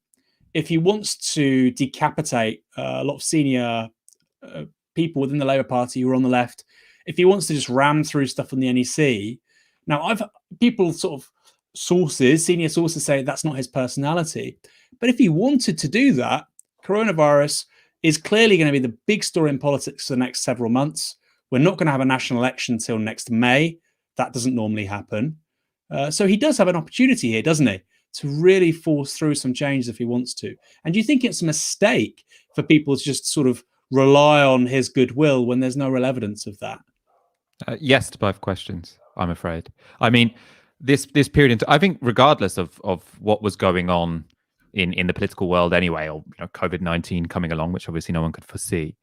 if he wants to decapitate a lot of senior people within the Labour Party who are on the left, if he wants to just ram through stuff on the NEC, now people sort of senior sources say that's not his personality. But if he wanted to do that, coronavirus is clearly going to be the big story in politics for the next several months. We're not going to have a national election until next May. That doesn't normally happen. So he does have an opportunity here, doesn't he, to really force through some changes if he wants to. And do you think it's a mistake for people to just sort of rely on his goodwill when there's no real evidence of that? Yes to both questions, I'm afraid. I mean, this period, I think regardless of what was going on in the political world anyway, or COVID-19 coming along, which obviously no one could foresee,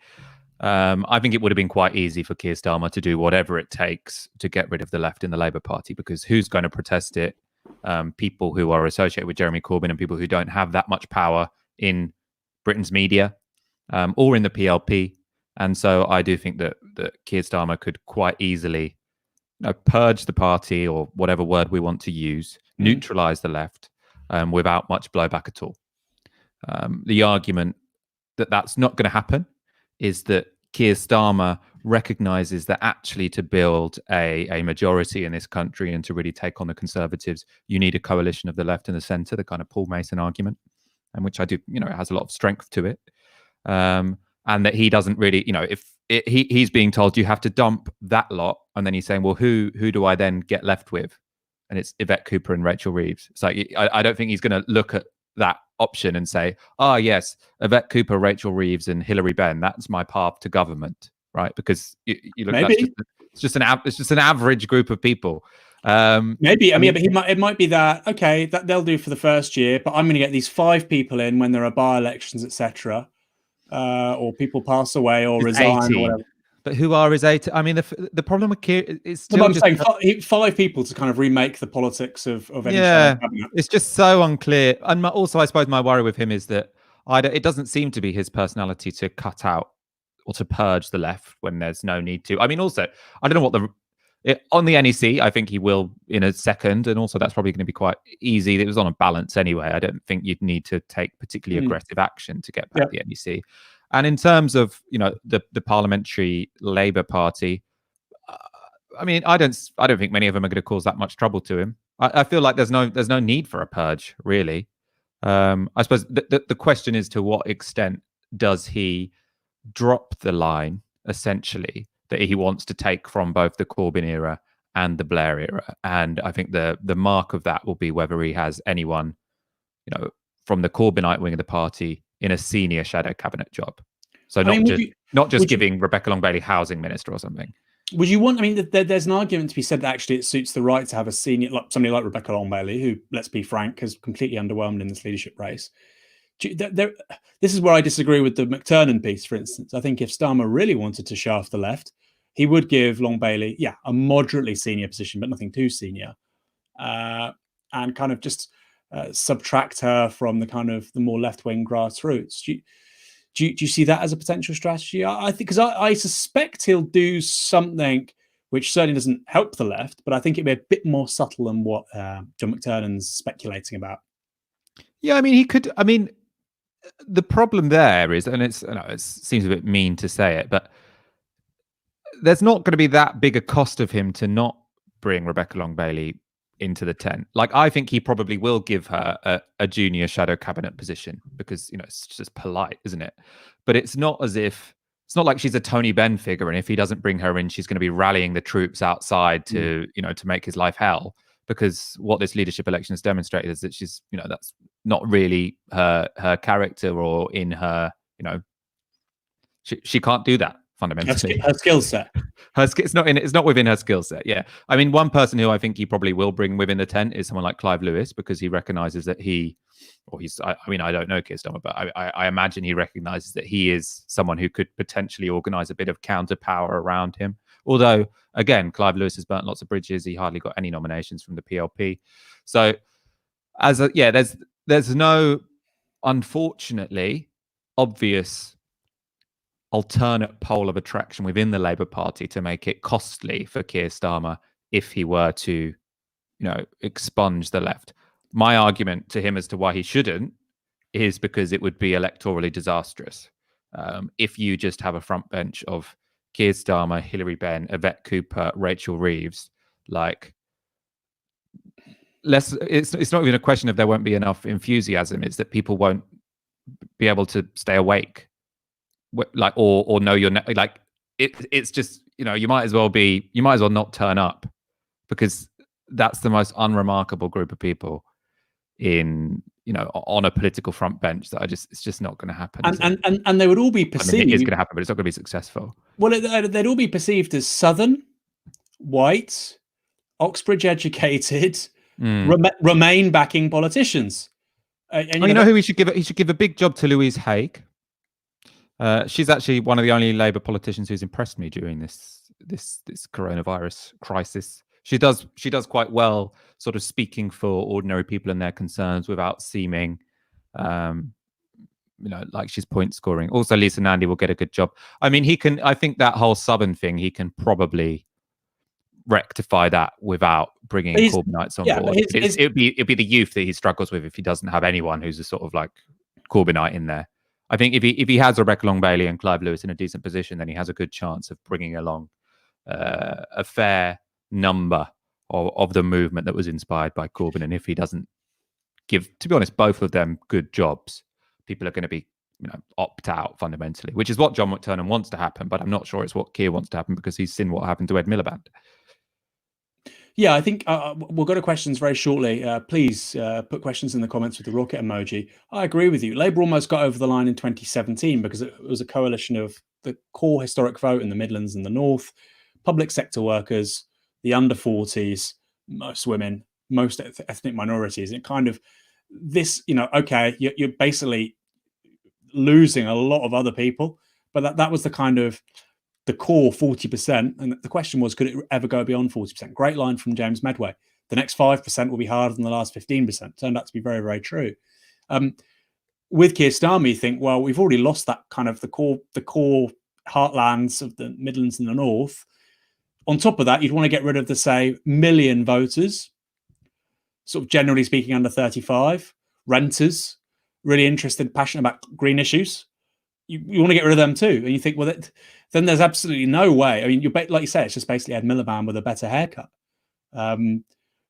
I think it would have been quite easy for Keir Starmer to do whatever it takes to get rid of the left in the Labour Party, because who's going to protest it? People who are associated with Jeremy Corbyn and people who don't have that much power in Britain's media or in the PLP. And so I do think that Keir Starmer could quite easily purge the party, or whatever word we want to use, neutralise the left without much blowback at all. The argument that that's not going to happen is that Keir Starmer recognises that actually to build a majority in this country and to really take on the Conservatives, you need a coalition of the left and the centre, the kind of Paul Mason argument, and which I do, it has a lot of strength to it. And that he doesn't really, he's being told you have to dump that lot, and then he's saying, well, who do I then get left with? And it's Yvette Cooper and Rachel Reeves. So I don't think he's going to look at that option and say, yes, Yvette Cooper, Rachel Reeves, and Hilary Benn, that's my path to government, right? Because you look, maybe it's just an average group of people. Maybe, but it might be that, okay, that they'll do for the first year, but I'm going to get these 5 people in when there are by-elections, etc., or people pass away or resign 18. or whatever. But who are his 8? I mean, the problem with Keir is still I'm saying 5 people to kind of remake the politics of any cabinet. It's just so unclear. And also, I suppose my worry with him is that it doesn't seem to be his personality to cut out or to purge the left when there's no need to. I mean, also, I don't know on the NEC, I think he will in a second, and also that's probably going to be quite easy. It was on a balance anyway. I don't think you'd need to take particularly aggressive action to get back the NEC. And in terms of the parliamentary Labour Party, I mean, I don't think many of them are going to cause that much trouble to him. I feel like there's no need for a purge, really. I suppose the question is, to what extent does he drop the line essentially that he wants to take from both the Corbyn era and the Blair era? And I think the mark of that will be whether he has anyone, from the Corbynite wing of the party in a senior shadow cabinet job. So not just giving Rebecca Long-Bailey housing minister or something. Would you want? I mean, there's an argument to be said that actually it suits the right to have a senior, like somebody like Rebecca Long-Bailey, who, let's be frank, has completely underwhelmed in this leadership race. This is where I disagree with the McTernan piece, for instance. I think if Starmer really wanted to shaft the left, he would give Long-Bailey, a moderately senior position, but nothing too senior, and kind of just subtract her from the kind of the more left-wing grassroots. Do you see that as a potential strategy? I think, because I suspect he'll do something which certainly doesn't help the left, but I think it'd be a bit more subtle than what John McTernan's speculating about. Yeah, I mean, he could. I mean, the problem there is, and it seems a bit mean to say it, but there's not going to be that big a cost of him to not bring Rebecca Long-Bailey into the tent. Like, I think he probably will give her a junior shadow cabinet position because, it's just polite, isn't it? But it's not like she's a Tony Benn figure, and if he doesn't bring her in, she's going to be rallying the troops outside to, to make his life hell. Because what this leadership election has demonstrated is that she's, that's not really her character or in her, she can't do that. Fundamentally, her skill set. It's not within her skill set. Yeah, I mean, one person who I think he probably will bring within the tent is someone like Clive Lewis, because he recognises that I don't know Keir Starmer, but I imagine he recognises that he is someone who could potentially organise a bit of counter power around him. Although, again, Clive Lewis has burnt lots of bridges. He hardly got any nominations from the PLP. So, there's no, unfortunately, obvious alternate pole of attraction within the Labour Party to make it costly for Keir Starmer if he were to, expunge the left. My argument to him as to why he shouldn't is because it would be electorally disastrous. If you just have a front bench of Keir Starmer, Hilary Benn, Yvette Cooper, Rachel Reeves, it's not even a question of there won't be enough enthusiasm. It's that people won't be able to stay awake. Or know your it's just, you might as well not turn up, because that's the most unremarkable group of people in on a political front bench that it's just not going to happen. And they would all be perceived. I mean, it is going to happen, but it's not going to be successful. Well, they'd all be perceived as Southern, white, Oxbridge educated, Remain backing politicians. Who he should give? He should give a big job to Louise Haigh. She's actually one of the only Labour politicians who's impressed me during this coronavirus crisis. She does quite well, sort of speaking for ordinary people and their concerns without seeming, like she's point scoring. Also, Lisa Nandy will get a good job. I mean, I think that whole Southern thing, he can probably rectify that without bringing Corbynites on board. It'd be the youth that he struggles with if he doesn't have anyone who's a sort of like Corbynite in there. I think if he has Rebecca LongBailey and Clive Lewis in a decent position, then he has a good chance of bringing along a fair number of the movement that was inspired by Corbyn. And if he doesn't give, to be honest, both of them good jobs, people are going to be, opt out fundamentally, which is what John McTernan wants to happen. But I'm not sure it's what Keir wants to happen, because he's seen what happened to Ed Miliband. Yeah, I think we'll go to questions very shortly. Please put questions in the comments with the rocket emoji. I agree with you. Labour almost got over the line in 2017 because it was a coalition of the core historic vote in the Midlands and the North, public sector workers, the under 40s, most women, most ethnic minorities. And kind of this, okay, you're basically losing a lot of other people, but that was the kind of the core 40%. And the question was, could it ever go beyond 40%? Great line from James Medway. The next 5% will be harder than the last 15%. Turned out to be very, very true. With Keir Starmer, you think, well, we've already lost that kind of the core heartlands of the Midlands and the North. On top of that, you'd want to get rid of the, say, million voters, sort of generally speaking under 35, renters, really interested, passionate about green issues. You want to get rid of them too. And you think, well, then there's absolutely no way. I mean, like you say, it's just basically Ed Miliband with a better haircut.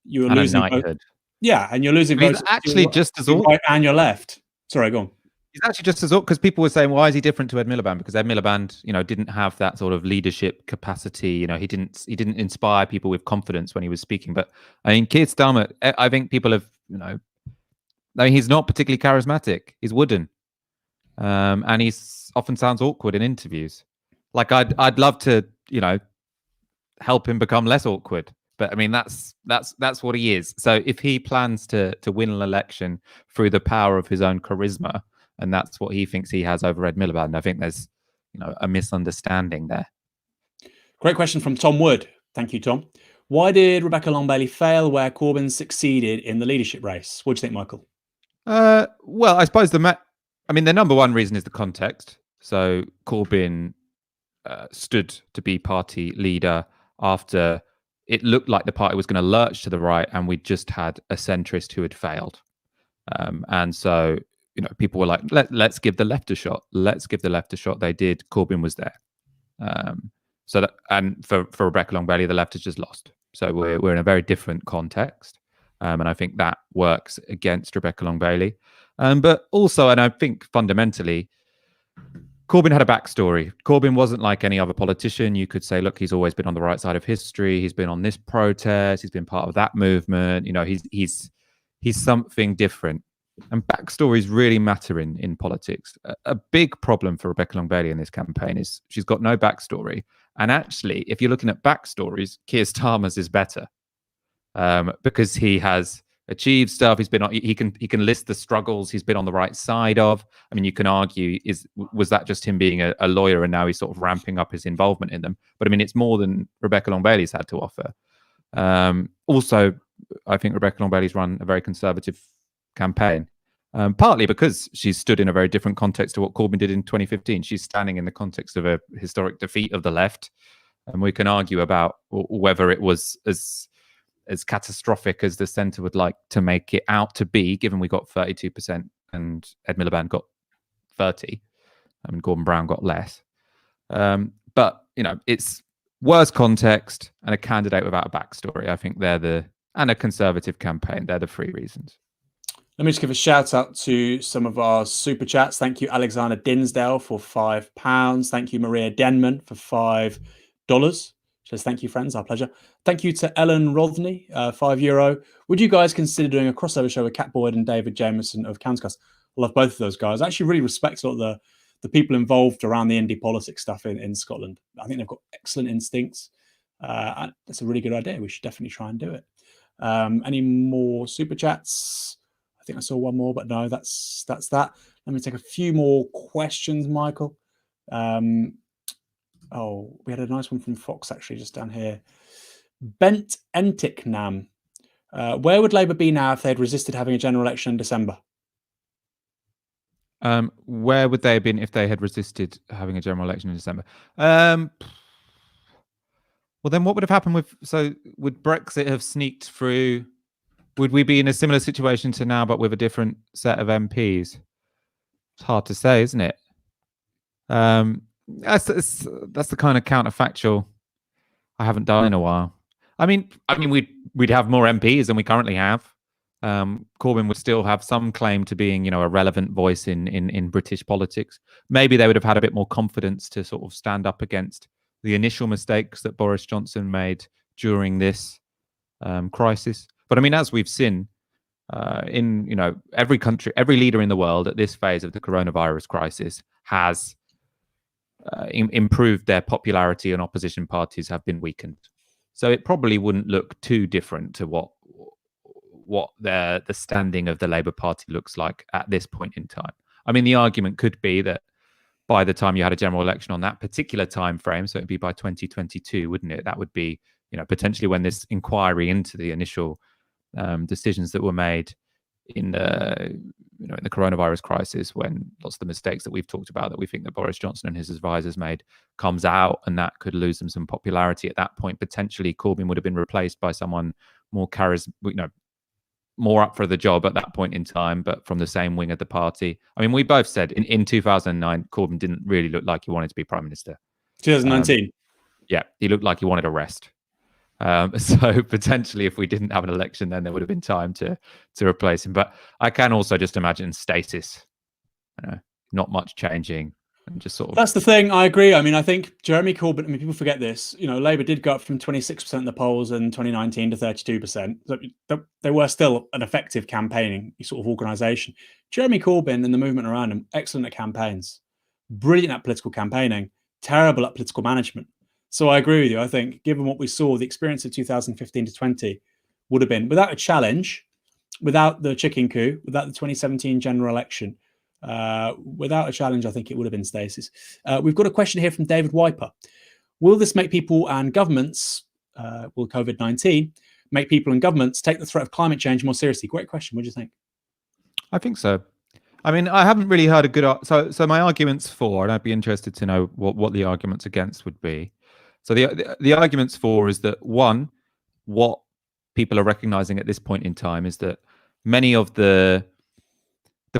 You're losing. Yeah, and you're losing votes. Actually, just as right and your left. Sorry, go on. He's actually just as because people were saying, why is he different to Ed Miliband? Because Ed Miliband, didn't have that sort of leadership capacity. He didn't inspire people with confidence when he was speaking. But I mean, Keir Starmer, I think people have, he's not particularly charismatic. He's wooden. And he often sounds awkward in interviews. Like I'd love to, help him become less awkward. But I mean, that's what he is. So if he plans to win an election through the power of his own charisma, and that's what he thinks he has over Ed Miliband, I think there's, a misunderstanding there. Great question from Tom Wood. Thank you, Tom. Why did Rebecca LongBailey fail where Corbyn succeeded in the leadership race? What do you think, Michael? Well, I suppose the number one reason is the context. So Corbyn stood to be party leader after it looked like the party was going to lurch to the right, and we just had a centrist who had failed. And so, people were like, let's give the left a shot. Let's give the left a shot. They did. Corbyn was there. And for Rebecca LongBailey, the left has just lost. So we're in a very different context. And I think that works against Rebecca LongBailey. But also, and I think fundamentally, Corbyn had a backstory. Corbyn wasn't like any other politician. You could say, look, he's always been on the right side of history. He's been on this protest. He's been part of that movement. He's something different. And backstories really matter in politics. A big problem for Rebecca LongBailey in this campaign is she's got no backstory. And actually, if you're looking at backstories, Keir Starmer's is better because he has achieved stuff. He's been on, he can list the struggles he's been on the right side of. I mean, you can argue, was that just him being a lawyer and now he's sort of ramping up his involvement in them? But I mean, it's more than Rebecca LongBailey's had to offer. Also, I think Rebecca LongBailey's run a very conservative campaign, partly because she's stood in a very different context to what Corbyn did in 2015. She's standing in the context of a historic defeat of the left, and we can argue about whether it was as catastrophic as the centre would like to make it out to be, given we got 32% and Ed Miliband got 30. I mean, Gordon Brown got less. But, it's worse context and a candidate without a backstory. I think and a conservative campaign. They're the three reasons. Let me just give a shout out to some of our super chats. Thank you, Alexander Dinsdale, for £5. Thank you, Maria Denman, for $5. Says, thank you, friends. Our pleasure. Thank you to Ellen Rothney, €5. Would you guys consider doing a crossover show with Cat Boyd and David Jameson of Councast? I love both of those guys. I actually really respect a lot of the people involved around the indie politics stuff in Scotland. I think they've got excellent instincts. And that's a really good idea. We should definitely try and do it. Any more super chats? I think I saw one more, but no, that's that. Let me take a few more questions, Michael. We had a nice one from Fox, actually, just down here. Bent Entiknam. Where would Labour be now if they had resisted having a general election in December? Where would they have been if they had resisted having a general election in December? Well, then what would have happened would Brexit have sneaked through? Would we be in a similar situation to now, but with a different set of MPs? It's hard to say, isn't it? That's the kind of counterfactual I haven't done in a while. I mean, we'd have more MPs than we currently have. Corbyn would still have some claim to being, a relevant voice in British politics. Maybe they would have had a bit more confidence to sort of stand up against the initial mistakes that Boris Johnson made during this crisis. But I mean, as we've seen in every country, every leader in the world at this phase of the coronavirus crisis has improved their popularity, and opposition parties have been weakened. So it probably wouldn't look too different to what the standing of the Labour Party looks like at this point in time. I mean, the argument could be that by the time you had a general election on that particular time frame, so it'd be by 2022, wouldn't it? That would be, potentially when this inquiry into the initial decisions that were made in the coronavirus crisis, when lots of the mistakes that we've talked about that we think that Boris Johnson and his advisors made comes out, and that could lose them some popularity. At that point, potentially Corbyn would have been replaced by someone more more up for the job at that point in time, but from the same wing of the party. I mean, we both said in 2009, Corbyn didn't really look like he wanted to be prime minister. 2019. Yeah, he looked like he wanted a rest. So potentially, if we didn't have an election, then there would have been time to replace him. But I can also just imagine stasis, not much changing, and just sort of. That's the thing. I agree. I mean, I think Jeremy Corbyn. I mean, people forget this. Labour did go up from 26% in the polls in 2019 to 32%. They were still an effective campaigning sort of organisation. Jeremy Corbyn and the movement around him, excellent at campaigns, brilliant at political campaigning, terrible at political management. So I agree with you. I think, given what we saw, the experience of 2015 to 20 would have been, without a challenge, without the chicken coup, without the 2017 general election, without a challenge, I think it would have been stasis. We've got a question here from David Wiper. Will this make people and governments, will COVID-19 make people and governments take the threat of climate change more seriously? Great question. What do you think? I think so. I mean, I haven't really heard a good... So my arguments for, and I'd be interested to know what the arguments against would be. So the arguments for is that, one, what people are recognizing at this point in time is that many of the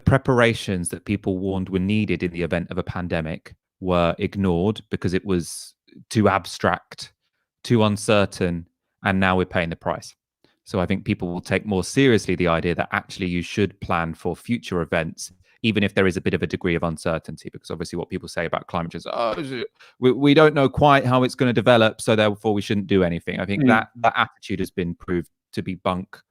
preparations that people warned were needed in the event of a pandemic were ignored because it was too abstract, too uncertain, and now we're paying the price. So I think people will take more seriously the idea that actually you should plan for future events, even if there is a bit of a degree of uncertainty, because obviously what people say about climate change is, we don't know quite how it's going to develop, so therefore we shouldn't do anything. I think that attitude has been proved to be bunk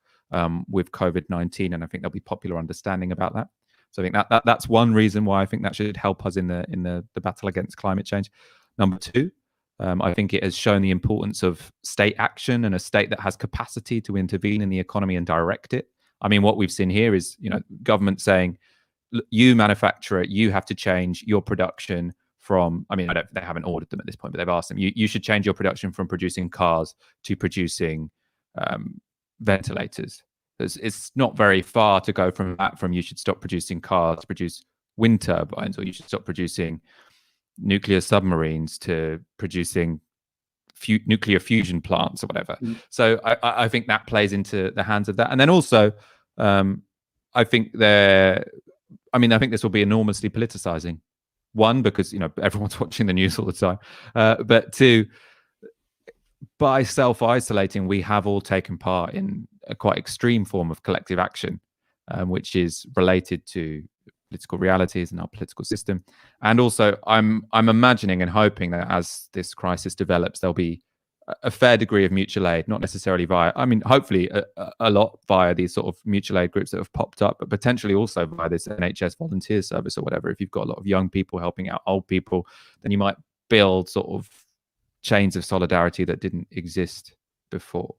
with COVID-19, and I think there'll be popular understanding about that. So I think that's one reason why I think that should help us in the battle against climate change. Number two, I think it has shown the importance of state action and a state that has capacity to intervene in the economy and direct it. I mean, what we've seen here is, government saying, you manufacturer, you have to change your production from, they haven't ordered them at this point, but they've asked them, you should change your production from producing cars to producing ventilators. It's not very far to go from you should stop producing cars to produce wind turbines, or you should stop producing nuclear submarines to producing nuclear fusion plants or whatever. So I think that plays into the hands of that. And then also, I think this will be enormously politicizing. One, because everyone's watching the news all the time, but two, by self-isolating, we have all taken part in a quite extreme form of collective action, which is related to political realities and our political system. And also, I'm imagining and hoping that as this crisis develops, there'll be a fair degree of mutual aid, not necessarily via, hopefully a lot via these sort of mutual aid groups that have popped up, but potentially also via this NHS volunteer service or whatever. If you've got a lot of young people helping out old people, then you might build sort of chains of solidarity that didn't exist before.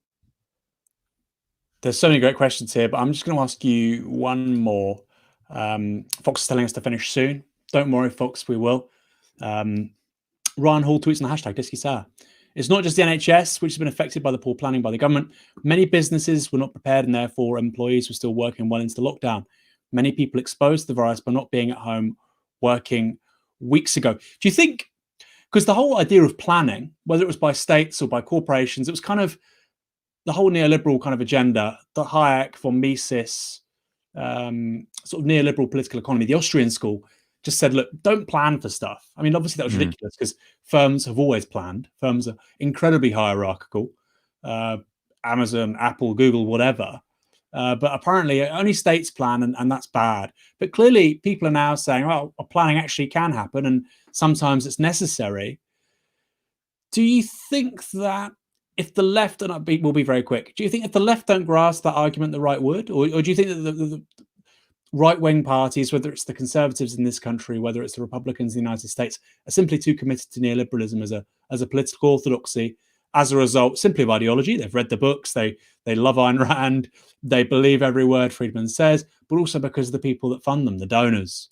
There's so many great questions here, but I'm just going to ask you one more. Fox is telling us to finish soon. Don't worry, Fox, we will. Ryan Hall tweets on the hashtag #DiskySour. It's not just the NHS, which has been affected by the poor planning by the government. Many businesses were not prepared, and therefore employees were still working well into the lockdown. Many people exposed to the virus by not being at home working weeks ago. Do you think, because the whole idea of planning, whether it was by states or by corporations, it was kind of the whole neoliberal kind of agenda, the Hayek, von Mises, sort of neoliberal political economy, the Austrian school, just said, look, don't plan for stuff. I mean, obviously that was ridiculous because firms have always planned. Firms are incredibly hierarchical. Amazon, Apple, Google, whatever. But apparently only states plan, and that's bad. But clearly people are now saying, well, planning actually can happen, and sometimes it's necessary. Do you think that if the left, and we'll be very quick, do you think if the left don't grasp that argument, the right would? Or do you think that the right-wing parties, whether it's the Conservatives in this country, whether it's the Republicans in the United States, are simply too committed to neoliberalism as a political orthodoxy as a result, simply of ideology? They've read the books, they love Ayn Rand, they believe every word Friedman says, but also because of the people that fund them, the donors,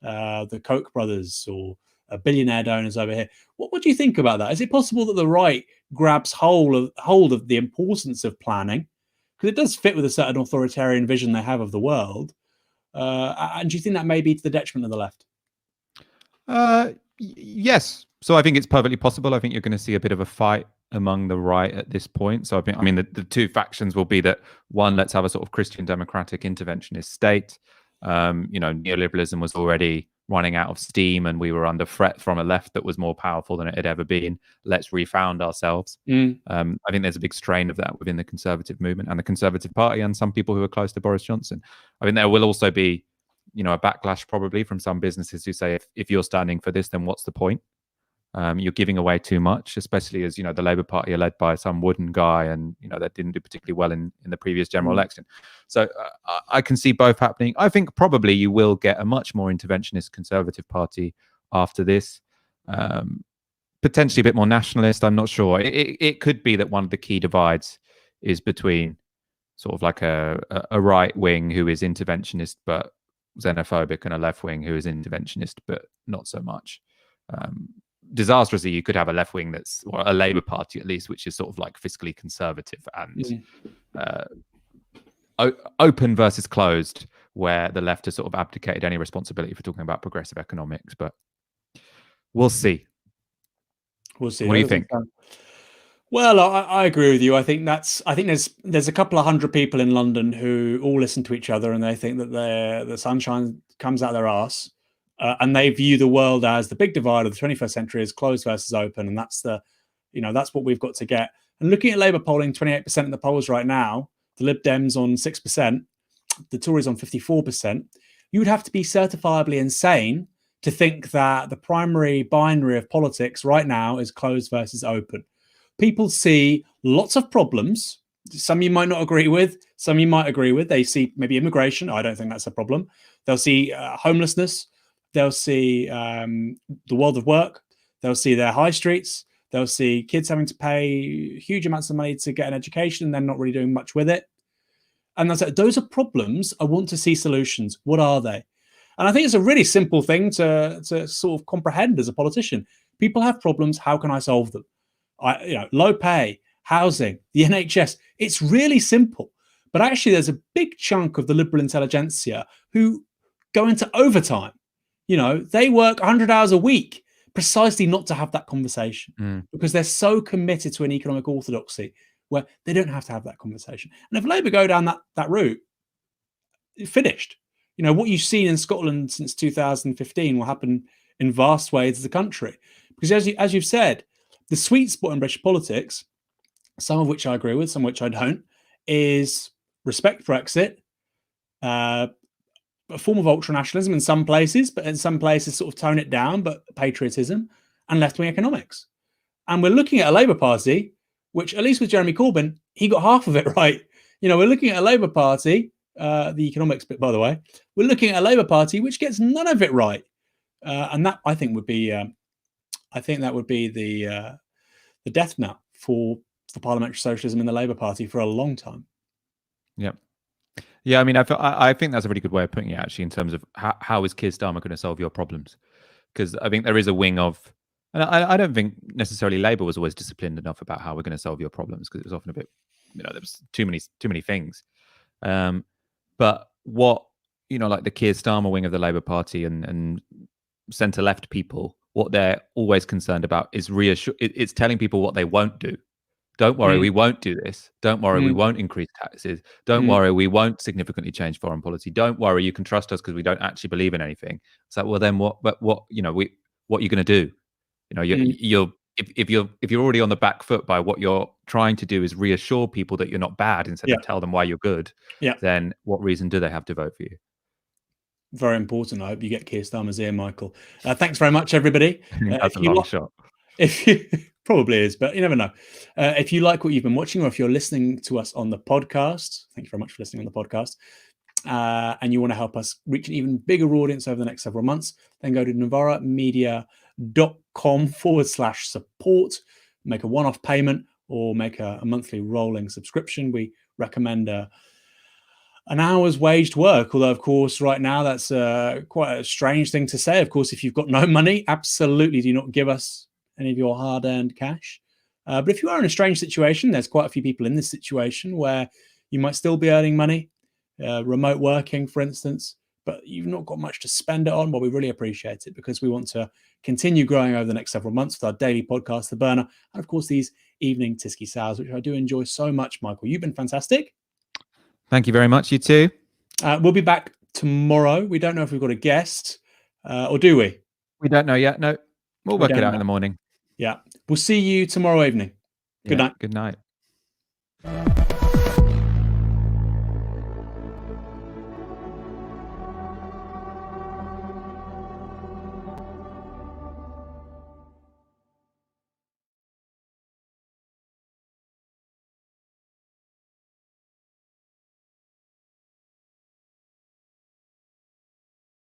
the Koch brothers, or billionaire donors over here. What do you think about that? Is it possible that the right grabs hold of the importance of planning? Because it does fit with a certain authoritarian vision they have of the world. And do you think that may be to the detriment of the left? Yes. So I think it's perfectly possible. I think you're going to see a bit of a fight among the right at this point. So I mean, the two factions will be that, one, let's have a sort of Christian democratic interventionist state. Neoliberalism was already running out of steam, and we were under threat from a left that was more powerful than it had ever been. Let's refound ourselves. I think there's a big strain of that within the Conservative movement and the Conservative Party, and some people who are close to Boris Johnson. I mean, there will also be, a backlash probably from some businesses who say, if you're standing for this, then what's the point? You're giving away too much, especially as, the Labour Party are led by some wooden guy, and, that didn't do particularly well in the previous general election. So I can see both happening. I think probably you will get a much more interventionist Conservative Party after this, potentially a bit more nationalist. I'm not sure. It could be that one of the key divides is between sort of like a right wing who is interventionist but xenophobic, and a left wing who is interventionist but not so much. Disastrously, you could have a left wing that's, or a Labour Party at least, which is sort of like fiscally conservative and open versus closed, where the left has sort of abdicated any responsibility for talking about progressive economics. But we'll see. We'll see. What do you think? Well, I agree with you. I think there's a couple of hundred people in London who all listen to each other, and they think that the sunshine comes out their arse. And they view the world as the big divide of the 21st century is closed versus open, and that's that's what we've got to get. And looking at Labour polling, 28% in the polls right now, the Lib Dems on 6%, the Tories on 54%. You would have to be certifiably insane to think that the primary binary of politics right now is closed versus open. People see lots of problems. Some you might not agree with, some you might agree with. They see maybe immigration. I don't think that's a problem. They'll see homelessness. They'll see the world of work. They'll see their high streets. They'll see kids having to pay huge amounts of money to get an education, and they're not really doing much with it. And those are problems. I want to see solutions. What are they? And I think it's a really simple thing to sort of comprehend as a politician. People have problems. How can I solve them? Low pay, housing, the NHS. It's really simple. But actually, there's a big chunk of the liberal intelligentsia who go into overtime. They work 100 hours a week precisely not to have that conversation, because they're so committed to an economic orthodoxy where they don't have to have that conversation. And if Labour go down that route, finished. What you've seen in Scotland since 2015 will happen in vast swathes of the country. Because as you've said, the sweet spot in British politics, some of which I agree with, some of which I don't, is respect Brexit, a form of ultranationalism in some places, but in some places sort of tone it down, but patriotism, and left-wing economics. And we're looking at a Labour Party, which, at least with Jeremy Corbyn, he got half of it right. We're looking at a Labour Party, the economics bit, by the way, we're looking at a Labour Party which gets none of it right. And that, I think, would be the death knell for parliamentary socialism in the Labour Party for a long time. Yep. Yeah, I mean, I think that's a really good way of putting it, actually, in terms of how is Keir Starmer going to solve your problems? Because I think there is a wing of, and I don't think necessarily Labour was always disciplined enough about how we're going to solve your problems, because it was often a bit, there was too many things. But what, like the Keir Starmer wing of the Labour Party and centre-left people, what they're always concerned about is it's telling people what they won't do. Don't worry, we won't do this. Don't worry, we won't increase taxes. Don't worry, we won't significantly change foreign policy. Don't worry, you can trust us because we don't actually believe in anything. It's like, well, then what? But what? You know, what are you going to do? You know, if you're already on the back foot by what you're trying to do is reassure people that you're not bad instead of tell them why you're good. Then what reason do they have to vote for you? Very important. I hope you get Keir Starmer's ear, Michael. Thanks very much, everybody. That's a long shot. If you probably is, but you never know. If you like what you've been watching, or if you're listening to us on the podcast, thank you very much for listening on the podcast. And you want to help us reach an even bigger audience over the next several months, then go to novaramedia.com/support, make a one-off payment, or make a monthly rolling subscription. We recommend an hour's waged work, although of course right now that's quite a strange thing to say. Of course, if you've got no money, absolutely do not give us any of your hard-earned cash. But if you are in a strange situation, there's quite a few people in this situation where you might still be earning money, remote working, for instance, but you've not got much to spend it on. Well, we really appreciate it because we want to continue growing over the next several months with our daily podcast, The Burner, and of course these evening Tisky Sours, which I do enjoy so much. Michael, you've been fantastic. Thank you very much. You too. We'll be back tomorrow. We don't know if we've got a guest, or do we? We don't know yet. No, we'll work it out in the morning. Yeah. We'll see you tomorrow evening. Good night. Good night.